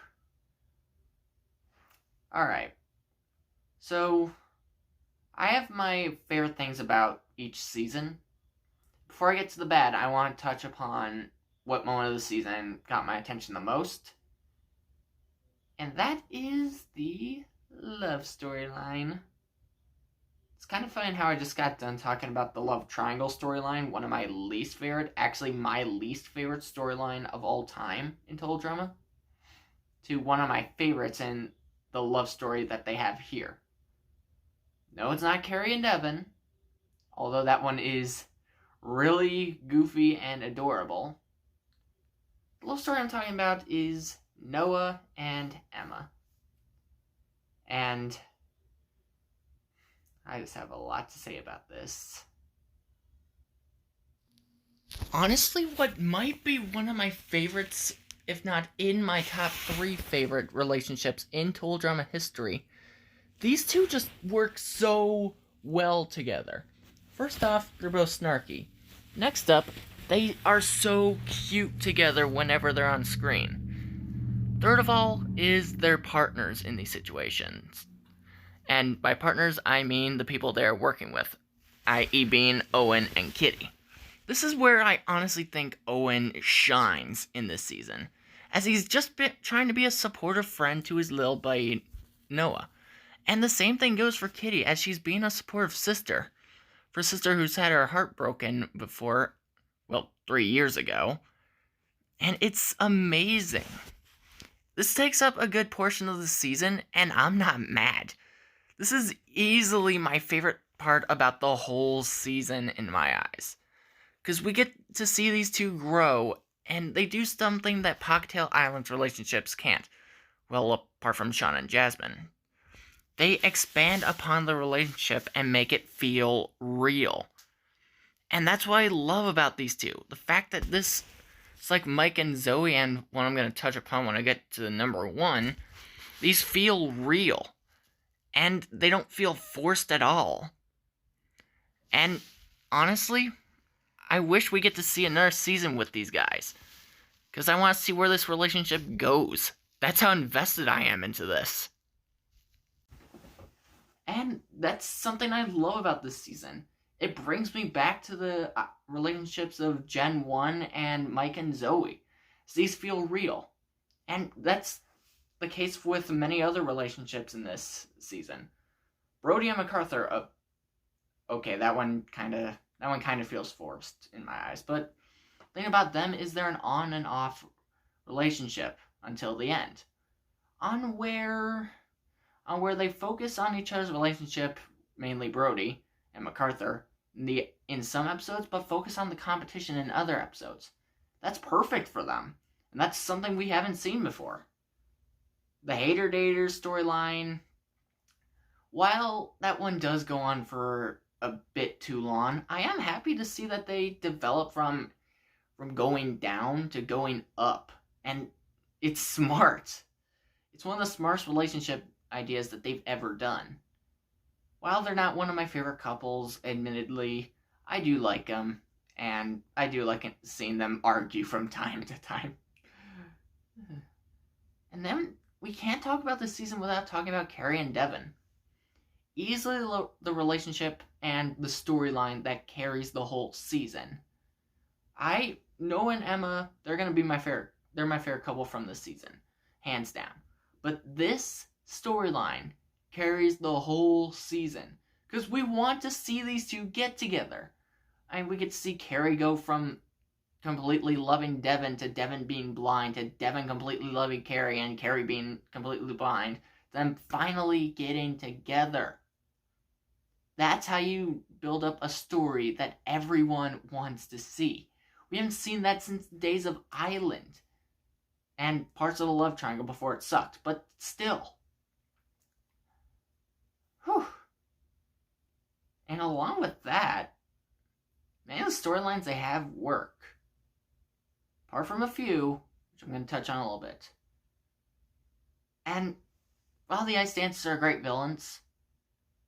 [SPEAKER 1] Alright. So, I have my favorite things about each season. Before I get to the bad, I want to touch upon what moment of the season got my attention the most. And that is the love storyline. It's kind of funny how I just got done talking about the love triangle storyline, one of my least favorite, actually my least favorite storyline of all time in total drama, to one of my favorites in the love story that they have here. No, it's not Carrie and Devin, although that one is really goofy and adorable. The love story I'm talking about is Noah and Emma. And I just have a lot to say about this. Honestly, what might be one of my favorites, if not in my top 3 favorite relationships in total drama history, these two just work so well together. First off, they're both snarky. Next up, they are so cute together whenever they're on screen. Third of all is their partners in these situations. And by partners, I mean the people they're working with, i.e. being Owen and Kitty. This is where I honestly think Owen shines in this season, as he's just trying to be a supportive friend to his little buddy, Noah. And the same thing goes for Kitty, as she's being a supportive sister. For a sister who's had her heart broken before, 3 years ago. And it's amazing. This takes up a good portion of the season, and I'm not mad. This is easily my favorite part about the whole season in my eyes. Because we get to see these two grow, and they do something that Cocktail Island's relationships can't. Well, apart from Sean and Jasmine. They expand upon the relationship and make it feel real. And that's what I love about these two. The fact that it's like Mike and Zoe, and what I'm going to touch upon when I get to the number 1, these feel real. And they don't feel forced at all. And honestly, I wish we get to see another season with these guys. Because I want to see where this relationship goes. That's how invested I am into this. And that's something I love about this season. It brings me back to the relationships of Gen 1 and Mike and Zoe. So these feel real. And that's the case with many other relationships in this season. Brody and MacArthur, okay, that one kind of feels forced in my eyes, but The thing about them is they're an on and off relationship until the end. On where they focus on each other's relationship, mainly Brody and MacArthur, in some episodes, but focus on the competition in other episodes. That's perfect for them. And that's something we haven't seen before. The Hater Daters storyline, while that one does go on for a bit too long, I am happy to see that they develop from going down to going up. And it's smart. It's one of the smartest relationship ideas that they've ever done. While they're not one of my favorite couples, admittedly, I do like them, and I do like seeing them argue from time to time. And then we can't talk about this season without talking about Carrie and Devin. Easily the relationship and the storyline that carries the whole season. Noah and Emma, they're gonna be my favorite. They're my favorite couple from this season, hands down. But this storyline carries the whole season because we want to see these two get together. We get to see Carrie go from completely loving Devin to Devin being blind to Devin completely loving Carrie and Carrie being completely blind, them finally getting together. That's how you build up a story that everyone wants to see. We haven't seen that since the days of Island and parts of the love triangle before it sucked, but still. Whew. And along with that, many of the storylines they have work. Apart from a few, which I'm going to touch on a little bit. And while the Ice Dancers are great villains,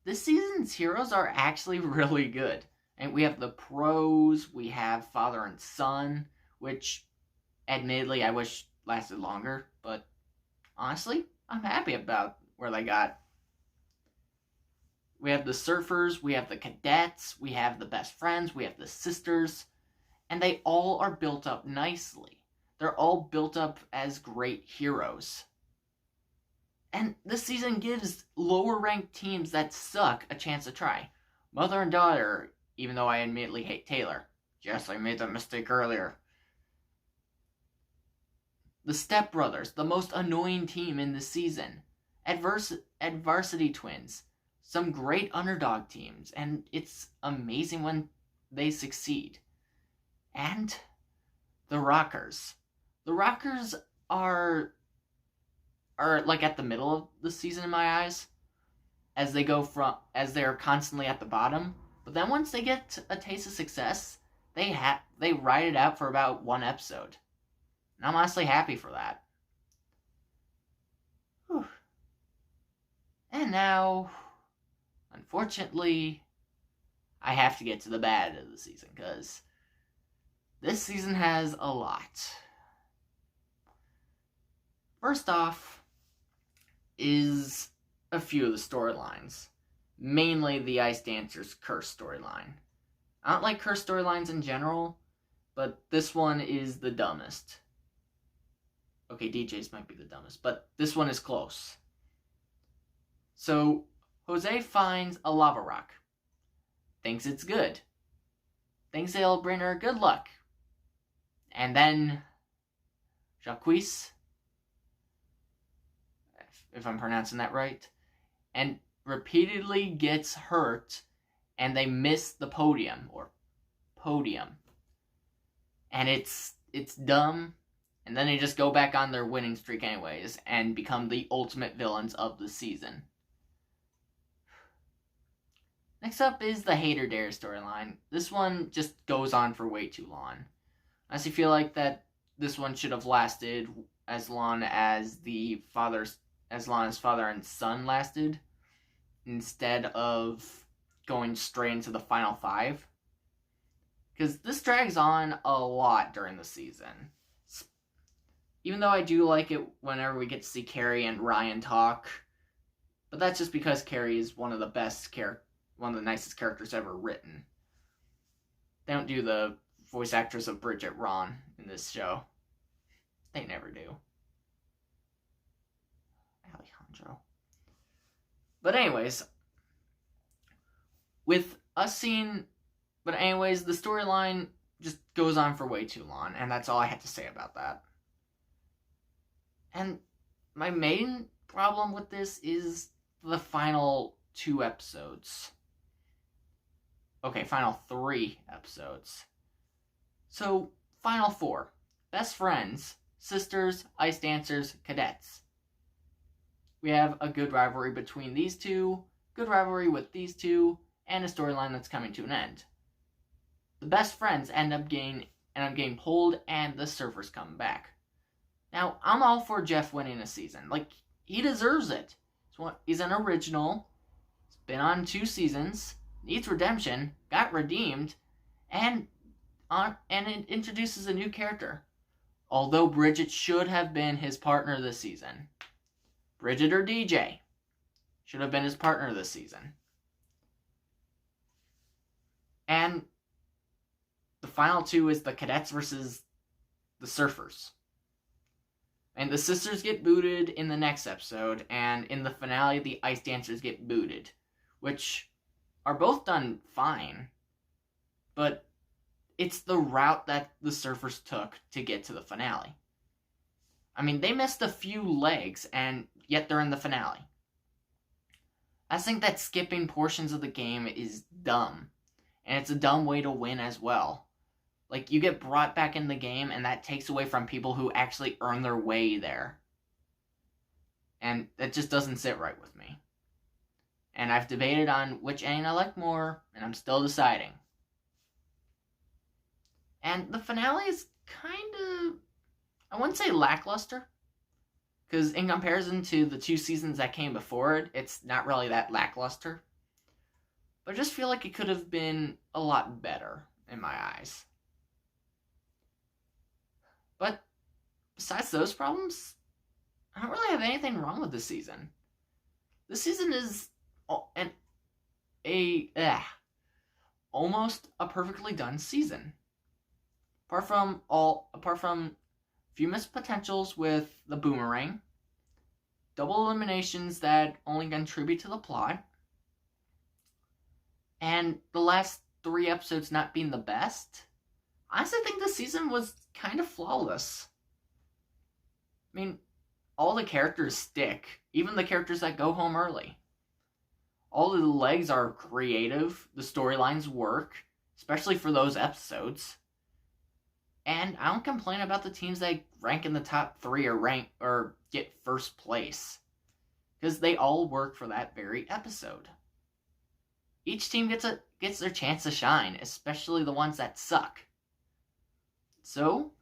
[SPEAKER 1] this season's heroes are actually really good. And we have the pros, we have father and son, which admittedly I wish lasted longer, but honestly, I'm happy about where they got. We have the surfers, we have the cadets, we have the best friends, we have the sisters, and they all are built up nicely. They're all built up as great heroes. And this season gives lower ranked teams that suck a chance to try. Mother and daughter, even though I admittedly hate Taylor. Yes, I made that mistake earlier. The Step Brothers, the most annoying team in this season. Adversity Twins, some great underdog teams, and it's amazing when they succeed. And the Rockers. The Rockers are like at the middle of the season in my eyes, as they're constantly at the bottom. But then once they get a taste of success, they ride it out for about one episode. And I'm honestly happy for that. Whew. And now, unfortunately, I have to get to the bad of the season, because this season has a lot. First off is a few of the storylines. Mainly the Ice Dancers curse storyline. I don't like curse storylines in general, but this one is the dumbest. Okay, DJ's might be the dumbest, but this one is close. So, Jose finds a lava rock. Thinks it's good. Thinks it'll bring her good luck. And then Jacques, if I'm pronouncing that right, and repeatedly gets hurt, and they miss the podium. And it's dumb, and then they just go back on their winning streak anyways, and become the ultimate villains of the season. Next up is the Hater Dare storyline. This one just goes on for way too long. I honestly feel like that this one should have lasted as long as father and son lasted, instead of going straight into the final 5. Because this drags on a lot during the season. Even though I do like it whenever we get to see Carrie and Ryan talk. But that's just because Carrie is one of the nicest characters ever written. They don't do the voice actress of Bridget Ron in this show. They never do. Alejandro. But anyways, the storyline just goes on for way too long, and that's all I had to say about that. And my main problem with this is the final 2 episodes. Okay, final 3 episodes. So, final 4. Best friends, sisters, ice dancers, cadets. We have a good rivalry between these two, good rivalry with these two, and a storyline that's coming to an end. The best friends end up getting pulled, and the surfers come back. Now, I'm all for Jeff winning a season. Like, he deserves it. He's an original. He's been on 2 seasons. Needs redemption. Got redeemed. And it introduces a new character. Although Bridget should have been his partner this season. Bridget or DJ should have been his partner this season. And the final 2 is the cadets versus the surfers. And the sisters get booted in the next episode, and in the finale, the ice dancers get booted, which are both done fine, but it's the route that the surfers took to get to the finale. I mean, they missed a few legs, and yet they're in the finale. I think that skipping portions of the game is dumb, and it's a dumb way to win as well. Like, you get brought back in the game, and that takes away from people who actually earn their way there. And that just doesn't sit right with me. And I've debated on which ending I like more, and I'm still deciding. And the finale is kind of, I wouldn't say lackluster, because in comparison to the 2 seasons that came before it, it's not really that lackluster. But I just feel like it could have been a lot better, in my eyes. But besides those problems, I don't really have anything wrong with this season. This season is almost a perfectly done season. Apart from a few missed potentials with the boomerang, double eliminations that only contribute to the plot, and the last 3 episodes not being the best. I honestly think this season was kind of flawless. I mean, all the characters stick, even the characters that go home early. All of the legs are creative, the storylines work, especially for those episodes. And I don't complain about the teams that rank in the top 3 or get first place, because they all work for that very episode. Each team gets their chance to shine, especially the ones that suck. So,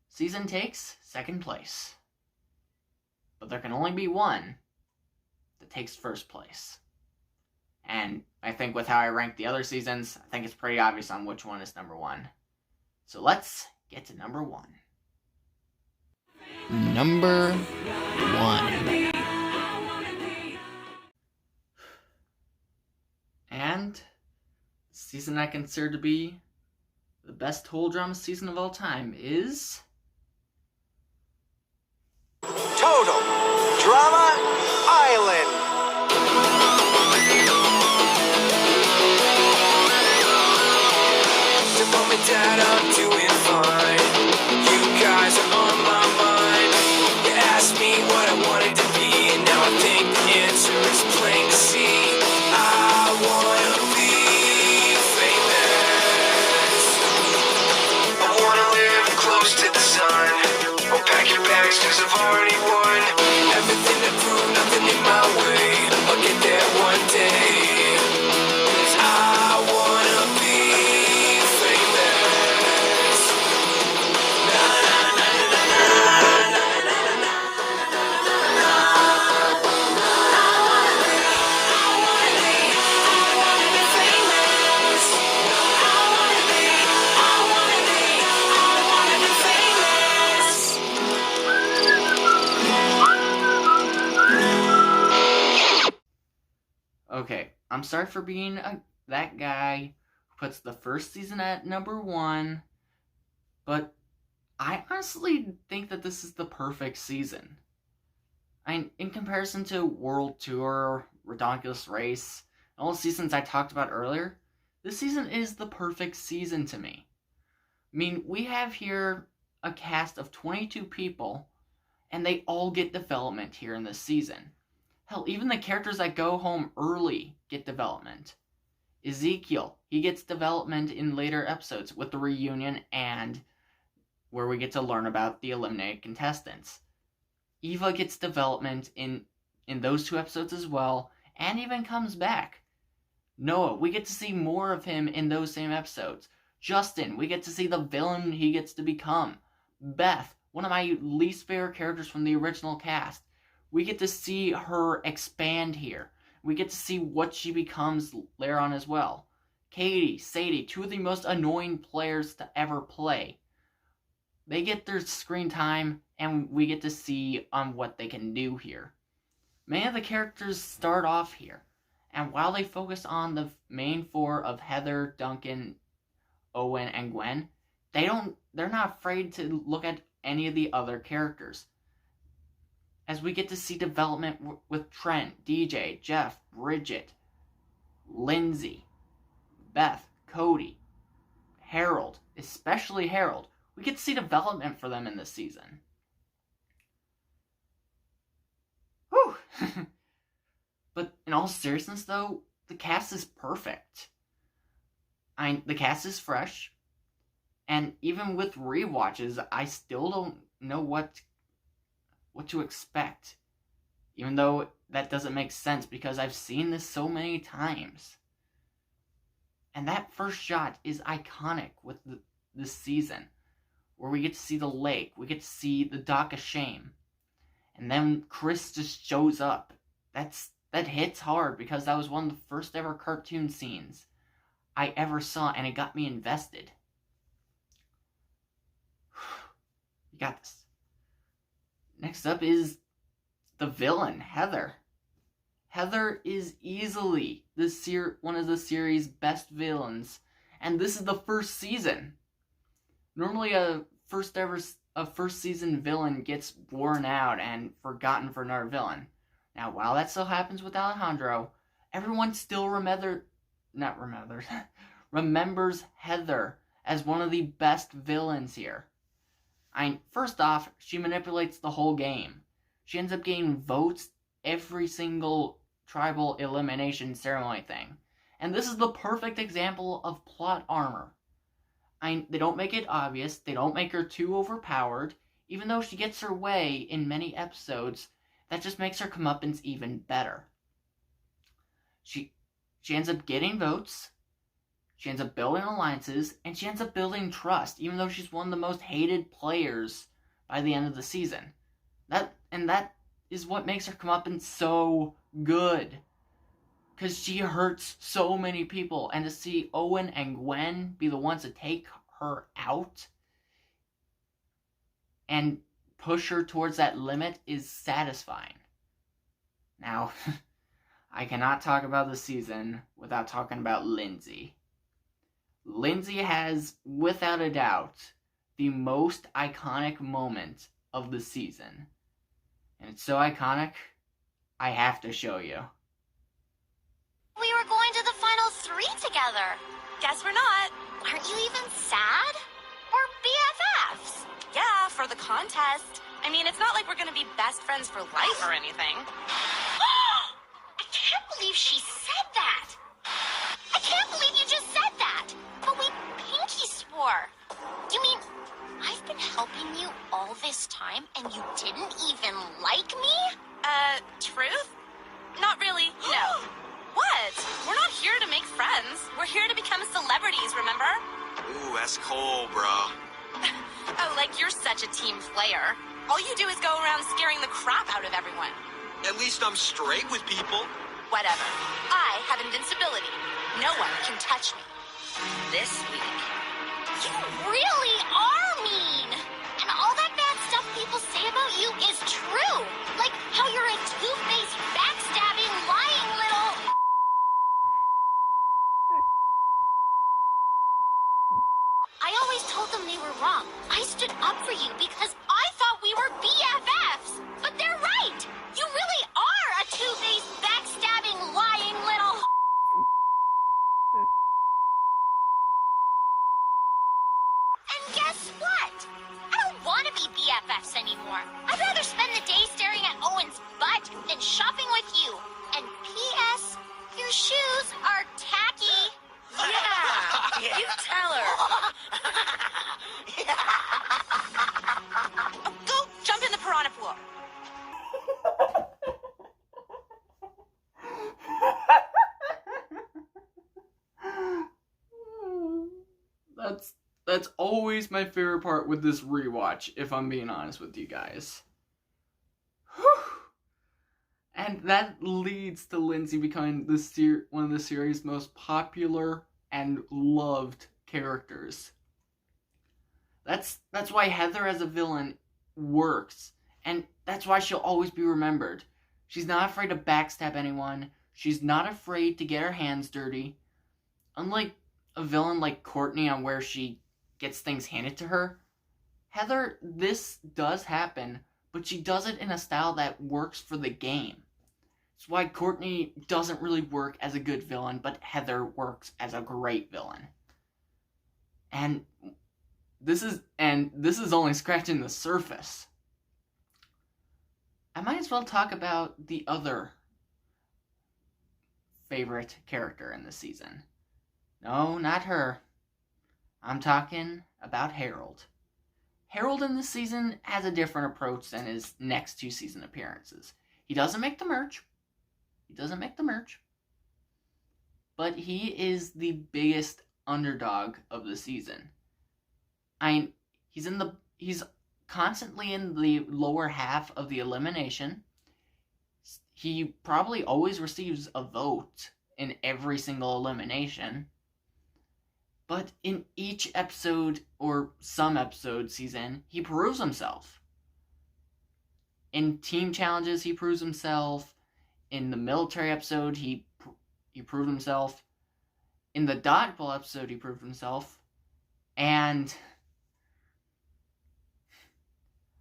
[SPEAKER 1] season takes 2nd place. But there can only be one that takes 1st place. And I think with how I rank the other seasons, I think it's pretty obvious on which one is number 1. So let's get to number 1. Number 1. And the season I consider to be the best whole drama season of all time is
[SPEAKER 3] Total Drama Island. The moment that I'm doing fine, you guys are on my mind. You asked me what I wanted to be, and now I think the answer is plain to see. I wanna be famous. I wanna live close to the sun. Oh, pack your bags, 'cause I've already won. Everything to prove, nothing in my way. I'll get there one day. 'Cause I wanna be famous. Na na na na na na na na na. I wanna be famous. I wanna be famous.
[SPEAKER 1] Okay, I'm sorry for being that guy who puts the first season at number 1, but I honestly think that this is the perfect season. In comparison to World Tour, Redonkulous Race, and all the seasons I talked about earlier, This season is the perfect season to me. I mean, we have here a cast of 22 people, and they all get development here in this season. Hell, even the characters that go home early get development. Ezekiel, he gets development in later episodes with the reunion and where we get to learn about the eliminated contestants. Eva gets development in those 2 episodes as well, and even comes back. Noah, we get to see more of him in those same episodes. Justin, we get to see the villain he gets to become. Beth, one of my least favorite characters from the original cast, we get to see her expand here. We get to see what she becomes later on as well. Katie, Sadie, 2 of the most annoying players to ever play. They get their screen time, and we get to see what they can do here. Many of the characters start off here, and while they focus on the main 4 of Heather, Duncan, Owen, and Gwen, they're not afraid to look at any of the other characters. As we get to see development with Trent, DJ, Jeff, Bridget, Lindsay, Beth, Cody, Harold, especially Harold. We get to see development for them in this season. Whew! But in all seriousness, though, the cast is perfect. The cast is fresh, and even with rewatches, I still don't know what to expect. Even though that doesn't make sense because I've seen this so many times. And that first shot is iconic with this season, where we get to see the lake, we get to see the dock of shame, and then Chris just shows up. That hits hard because that was one of the first ever cartoon scenes I ever saw, and it got me invested. You got this. Next up is the villain, Heather. Heather is easily one of the series' best villains, and this is the first season. Normally a first season villain gets worn out and forgotten for another villain. Now, while that still happens with Alejandro, everyone still remembers Heather as one of the best villains here. First off, she manipulates the whole game. She ends up getting votes every single tribal elimination ceremony thing. And this is the perfect example of plot armor. They don't make it obvious, they don't make her too overpowered, even though she gets her way in many episodes, that just makes her comeuppance even better. She ends up getting votes, she ends up building alliances, and she ends up building trust, even though she's one of the most hated players by the end of the season. That is what makes her comeuppance so good. Because she hurts so many people, and to see Owen and Gwen be the ones to take her out and push her towards that limit is satisfying. Now, I cannot talk about the season without talking about Lindsay. Lindsay has, without a doubt, the most iconic moment of the season. And it's so iconic, I have to show you.
[SPEAKER 6] We were going to the final 3 together.
[SPEAKER 5] Guess we're not.
[SPEAKER 6] Aren't you even sad? We're BFFs.
[SPEAKER 5] Yeah, for the contest. I mean, it's not like we're gonna be best friends for life or anything.
[SPEAKER 6] I can't believe she said that. I can't believe you just said that. But we pinky swore. You mean I've been helping you all this time and you didn't even like me?
[SPEAKER 5] Truth? Not really, no. What? We're not here to make friends. We're here to become celebrities, remember?
[SPEAKER 7] Ooh, that's cold, bro.
[SPEAKER 5] Oh, like you're such a team player. All you do is go around scaring the crap out of everyone.
[SPEAKER 7] At least I'm straight with people.
[SPEAKER 5] Whatever. I have invincibility. No one can touch me. This week.
[SPEAKER 6] You really are mean. And all that bad stuff people say about you is true. Like how you're a two-faced, backstabbing, lying little... I always told them they were wrong. I stood up for you because I thought we were BFFs. But they're right. You really are a two-faced, backstabbing, lying little... anymore. I'd rather spend the day staring at Owen's butt than shopping with you. And P.S., your shoes are tacky.
[SPEAKER 5] Yeah, you tell her. Oh, go jump in the piranha pool.
[SPEAKER 1] That's always my favorite part with this rewatch, if I'm being honest with you guys. Whew. And that leads to Lindsay becoming one of the series' most popular and loved characters. That's why Heather as a villain works, and that's why she'll always be remembered. She's not afraid to backstab anyone. She's not afraid to get her hands dirty. Unlike a villain like Courtney, on where she gets things handed to her, Heather, this does happen, but she does it in a style that works for the game. It's why Courtney doesn't really work as a good villain, but Heather works as a great villain. And this is only scratching the surface. I might as well talk about the other favorite character in the season. No, not her. I'm talking about Harold. Harold in this season has a different approach than his next 2 season appearances. He doesn't make the merch. But he is the biggest underdog of the season. He's constantly in the lower half of the elimination. He probably always receives a vote in every single elimination. But in each episode, or some episodes he's in, he proves himself. In team challenges, he proves himself. In the military episode, he proved himself. In the dodgeball episode, he proved himself. And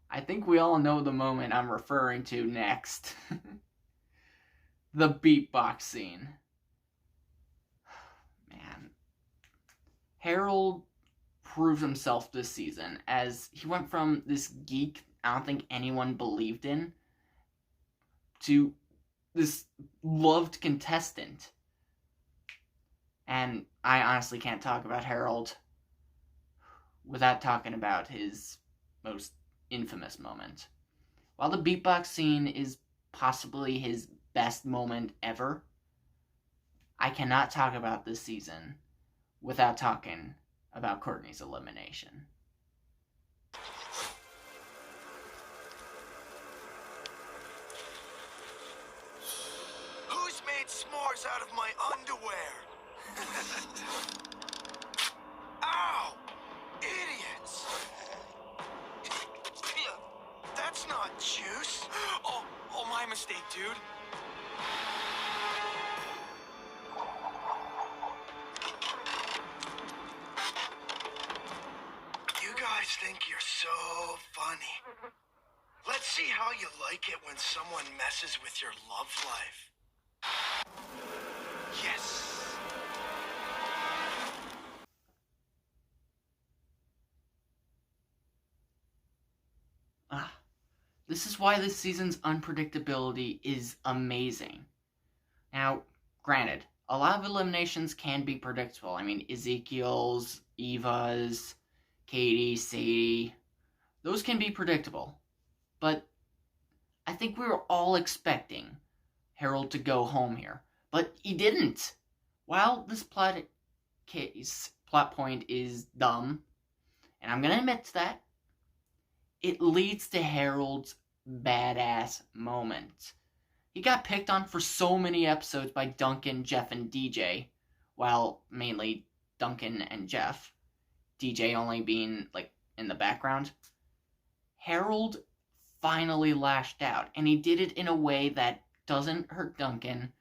[SPEAKER 1] I think we all know the moment I'm referring to next. The beatbox scene. Man. Harold proved himself this season, as he went from this geek I don't think anyone believed in to this loved contestant. And I honestly can't talk about Harold without talking about his most infamous moment. While the beatbox scene is possibly his best moment ever, I cannot talk about this season without talking about Courtney's elimination.
[SPEAKER 7] Who's made s'mores out of my underwear? Ow! Idiots! That's not juice. Oh, my mistake, dude. You guys think you're so funny. Let's see how you like it when someone messes with your love life. Yes.
[SPEAKER 1] This is why this season's unpredictability is amazing. Now, granted, a lot of eliminations can be predictable. I mean, Ezekiel's, Eva's, Katie, Sadie, those can be predictable. But I think we were all expecting Harold to go home here. But he didn't. While this plot point is dumb, and I'm going to admit to that, it leads to Harold's badass moment. He got picked on for so many episodes by Duncan, Jeff, and DJ. Well, mainly Duncan and Jeff. DJ only being, in the background. Harold finally lashed out, and he did it in a way that doesn't hurt Duncan,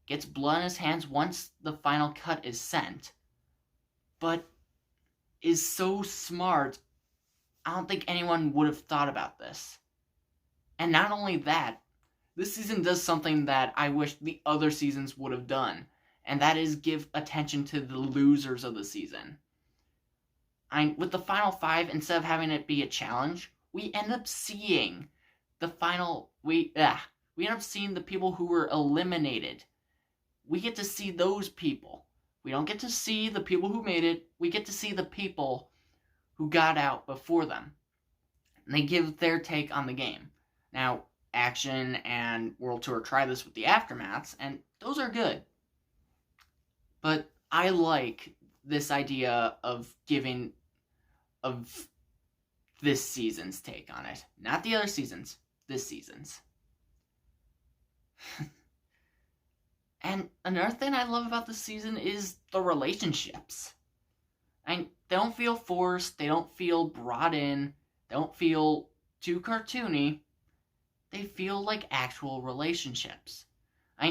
[SPEAKER 1] gets blood in his hands once the final cut is sent, but is so smart, I don't think anyone would have thought about this. And not only that, this season does something that I wish the other seasons would have done, and that is give attention to the losers of the season. With the final 5, instead of having it be a challenge, we end up seeing the final, we end up seeing the people who were eliminated. We get to see those people. We don't get to see the people who made it. We get to see the people who got out before them. And they give their take on the game. Now, Action and World Tour try this with the Aftermaths, and those are good. But I like this idea of this season's take on it. Not the other seasons, this season's. And another thing I love about this season is the relationships. They don't feel forced, they don't feel brought in, they don't feel too cartoony. They feel like actual relationships.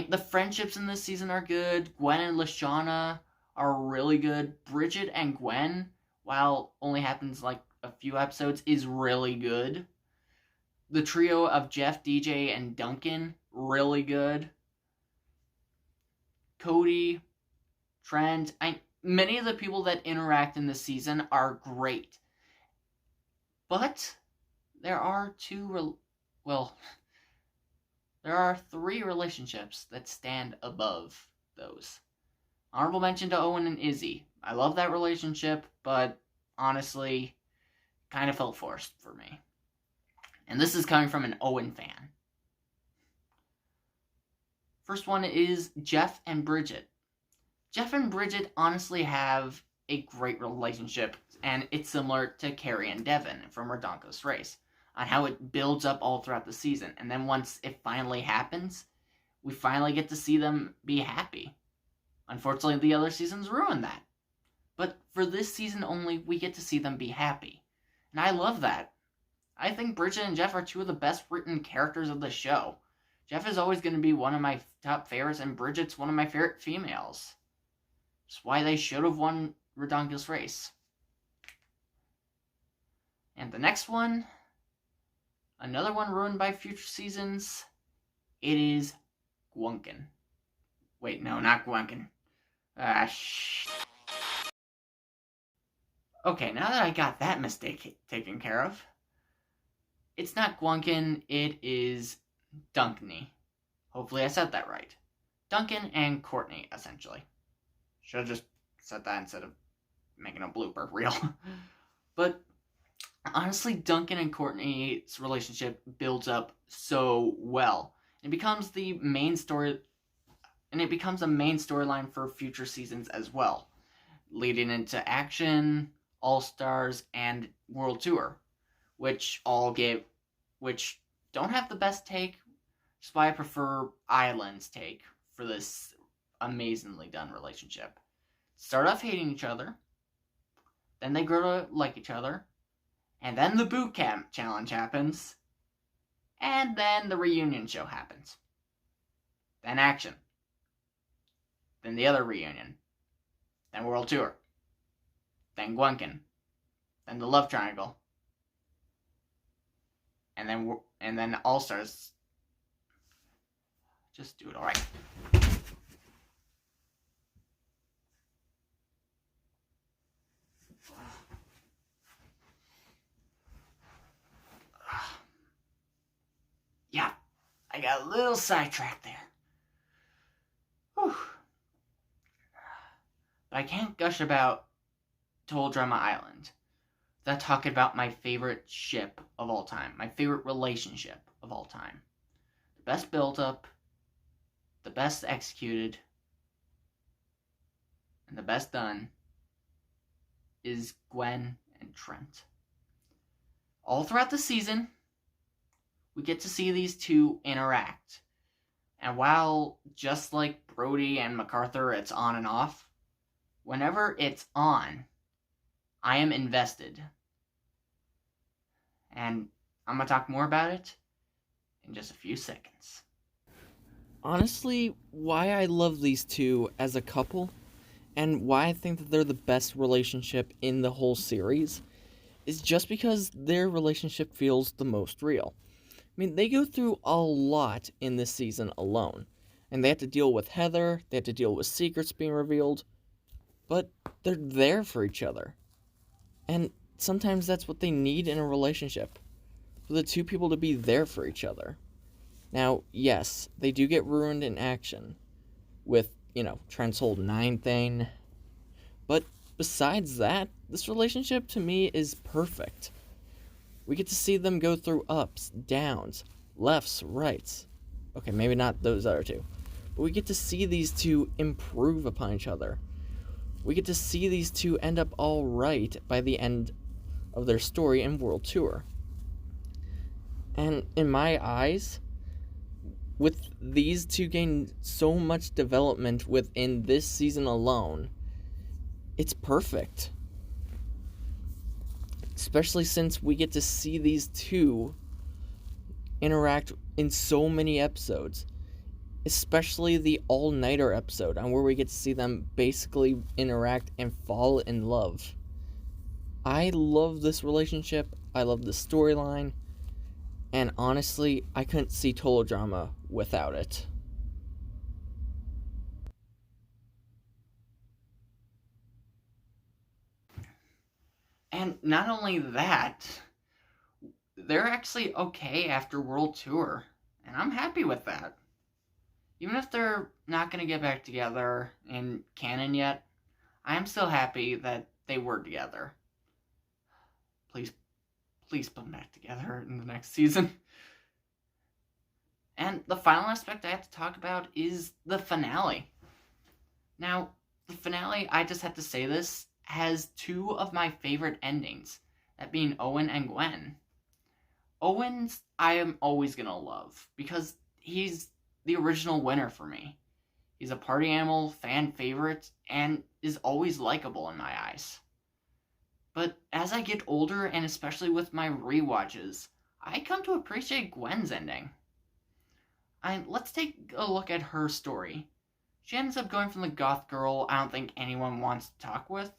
[SPEAKER 1] The friendships in this season are good. Gwen and Lashana are really good. Bridget and Gwen, while only happens like a few episodes, is really good. The trio of Jeff, DJ, and Duncan, really good. Cody, Trent, many of the people that interact in this season are great. But there are there are 3 relationships that stand above those. Honorable mention to Owen and Izzy. I love that relationship, but honestly, kind of felt forced for me. And this is coming from an Owen fan. First one is Jeff and Bridget. Jeff and Bridget honestly have a great relationship, and it's similar to Carrie and Devin from Redonkul's Race, on how it builds up all throughout the season, and then once it finally happens, we finally get to see them be happy. Unfortunately, the other seasons ruined that. But for this season only, we get to see them be happy. And I love that. I think Bridget and Jeff are 2 of the best written characters of the show. Jeff is always going to be one of my top favorites, and Bridget's one of my favorite females. That's why they should have won Redonkul's Race. And the next one, another one ruined by future seasons, it is Duncan. Wait, no, not Duncan. Okay, now that I got that mistake taken care of, it's not Duncan, it is Duncan. Hopefully I said that right. Duncan and Courtney, essentially. Should have just said that instead of making a blooper reel. But honestly, Duncan and Courtney's relationship builds up so well. It becomes the main story, and it becomes a main storyline for future seasons as well, leading into Action, All-Stars, and World Tour, which don't have the best take, which is why I prefer Island's take for this amazingly done relationship. Start off hating each other, then they grow to like each other, and then the boot camp challenge happens, and then the reunion show happens. Then Action. Then the other reunion. Then World Tour. Then Duncan. Then the Love Triangle. And then All-Stars. Just do it alright. Yeah, I got a little sidetracked there. Whew. But I can't gush about Total Drama Island without talking about my favorite ship of all time, my favorite relationship of all time. The best built up, the best executed, and the best done is Gwen and Trent. All throughout the season, we get to see these 2 interact. And while, just like Brody and MacArthur, it's on and off, whenever it's on, I am invested. And I'm going to talk more about it in just a few seconds.
[SPEAKER 8] Honestly, why I love these 2 as a couple, and why I think that they're the best relationship in the whole series, is just because their relationship feels the most real. I mean, they go through a lot in this season alone, and they have to deal with Heather, they have to deal with secrets being revealed, but they're there for each other. And sometimes that's what they need in a relationship. for the two people to be there for each other. Now, yes, they do get ruined in action with, Trent's whole 9 thing. But besides that, this relationship to me is perfect. We get to see them go through ups, downs, lefts, rights. Okay, maybe not those other two. But we get to see these two improve upon each other. We get to see these two end up all right by the end of their story and world tour. And in my eyes, with these two gain so much development within this season alone, it's perfect. Especially since we get to see these two interact in so many episodes. Especially the all-nighter episode, on where we get to see them basically interact and fall in love. I love this relationship. I love the storyline. And honestly, I couldn't see Total Drama without it.
[SPEAKER 1] And not only that, they're actually okay after World Tour. And I'm happy with that. Even if they're not going to get back together in canon yet, I am still happy that they were together. Please put them back together in the next season. And the final aspect I have to talk about is the finale. Now, the finale, I just have to say this, has two of my favorite endings, that being Owen and Gwen. Owen's I am always going to love, because he's the original winner for me. He's a party animal, fan favorite, and is always likable in my eyes. But as I get older, and especially with my rewatches, I come to appreciate Gwen's ending. Let's take a look at her story. She ends up going from the goth girl I don't think anyone wants to talk with,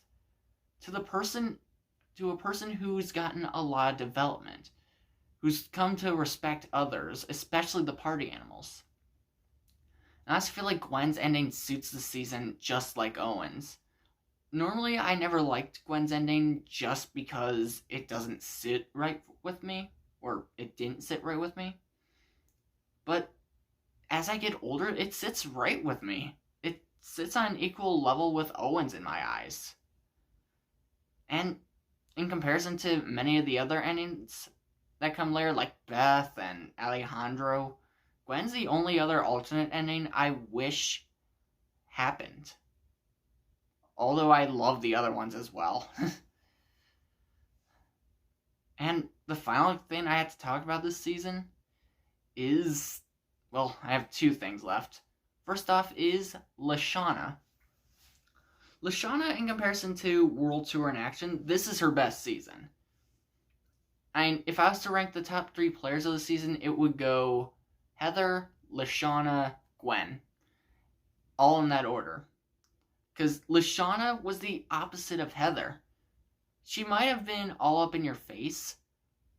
[SPEAKER 1] to a person who's gotten a lot of development, who's come to respect others, especially the party animals. And I just feel like Gwen's ending suits the season just like Owen's. Normally, I never liked Gwen's ending just because it doesn't sit right with me, or it didn't sit right with me. But as I get older, it sits right with me. It sits on an equal level with Owen's in my eyes. And in comparison to many of the other endings that come later, like Beth and Alejandro, Gwen's the only other alternate ending I wish happened. Although I love the other ones as well. And the final thing I have to talk about this season is, well, I have two things left. First off is Lashana. Lashana, in comparison to World Tour in Action, this is her best season. If I was to rank the top 3 players of the season, it would go Heather, Lashana, Gwen. All in that order. Because Lashana was the opposite of Heather. She might have been all up in your face,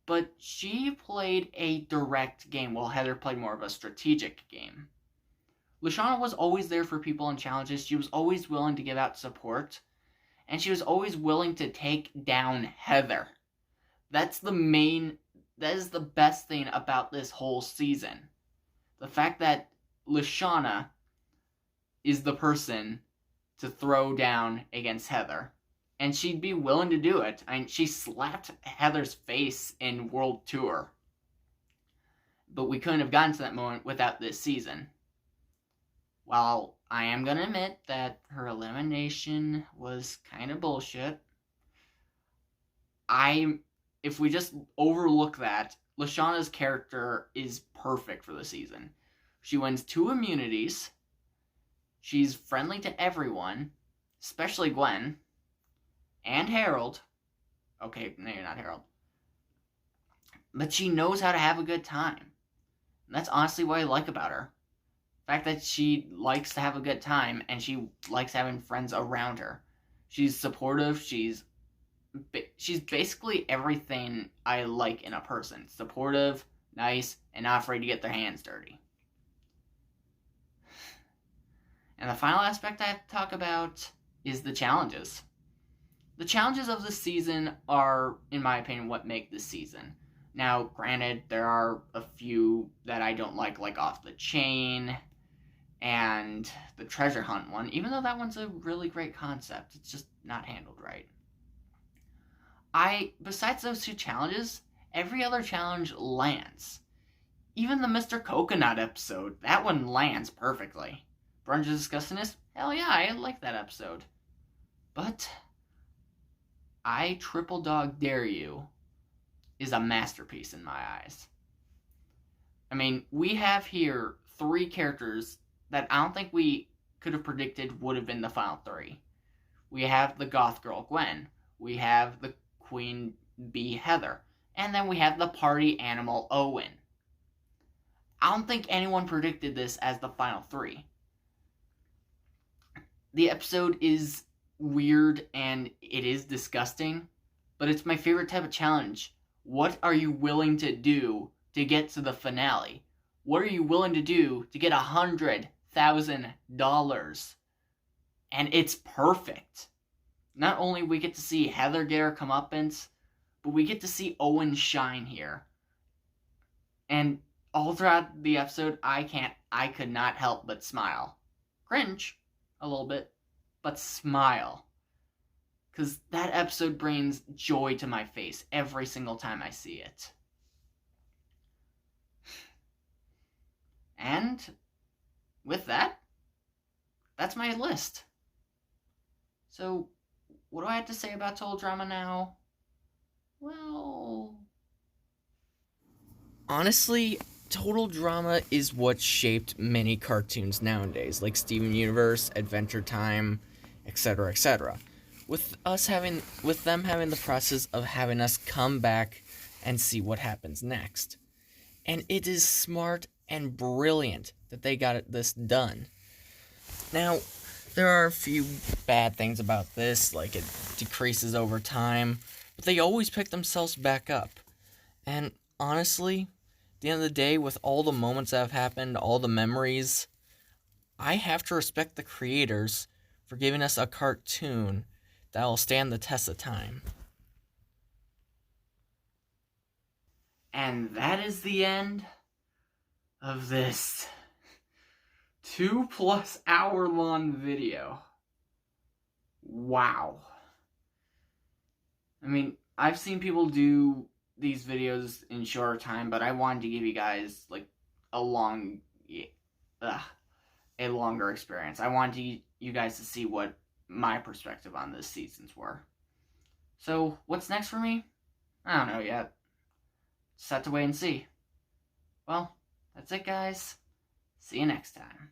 [SPEAKER 1] but she played a direct game while Heather played more of a strategic game. Lashana was always there for people in challenges. She was always willing to give out support, and she was always willing to take down Heather. That is the best thing about this whole season. The fact that Lashana is the person to throw down against Heather. And she'd be willing to do it. She slapped Heather's face in World Tour. But we couldn't have gotten to that moment without this season. While I am going to admit that her elimination was kind of bullshit, if we just overlook that, Lashana's character is perfect for the season. She wins 2 immunities. She's friendly to everyone, especially Gwen, and Harold. Okay, no, you're not Harold. But she knows how to have a good time. And that's honestly what I like about her. The fact that she likes to have a good time, and she likes having friends around her. She's supportive, she's basically everything I like in a person. Supportive, nice, and not afraid to get their hands dirty. And the final aspect I have to talk about is the challenges. The challenges of this season are, in my opinion, what make this season. Now, granted, there are a few that I don't like Off the Chain and the treasure hunt one, even though that one's a really great concept. It's just not handled right. Besides those two challenges, every other challenge lands. Even the Mr. Coconut episode, that one lands perfectly. Brunch Disgustingness, hell yeah, I like that episode. But I Triple Dog Dare You is a masterpiece in my eyes. I mean, we have here 3 characters that I don't think we could have predicted would have been the final 3. We have the goth girl, Gwen. We have the queen bee, Heather. And then we have the party animal, Owen. I don't think anyone predicted this as the final 3. The episode is weird and it is disgusting, but it's my favorite type of challenge. What are you willing to do to get to the finale? What are you willing to do to get $100,000? And it's perfect. Not only we get to see Heather get her comeuppance, but we get to see Owen shine here. And all throughout the episode, I could not help but smile. Cringe a little bit, but smile. Because that episode brings joy to my face every single time I see it. And with that, that's my list. So, what do I have to say about Total Drama now? Well, honestly, Total Drama is what shaped many cartoons nowadays, like Steven Universe, Adventure Time, etc., etc. With them having the process of having us come back and see what happens next. And it is smart and brilliant that they got this done. Now, there are a few bad things about this, like it decreases over time, but they always pick themselves back up. And honestly, at the end of the day, with all the moments that have happened, all the memories, I have to respect the creators for giving us a cartoon that will stand the test of time. And that is the end of this 2+ hour long video. Wow. I mean, I've seen people do these videos in shorter time, but I wanted to give you guys like a longer experience. I wanted you guys to see what my perspective on this seasons were. So, what's next for me? I don't know yet. Just have to wait and see. Well, that's it, guys. See you next time.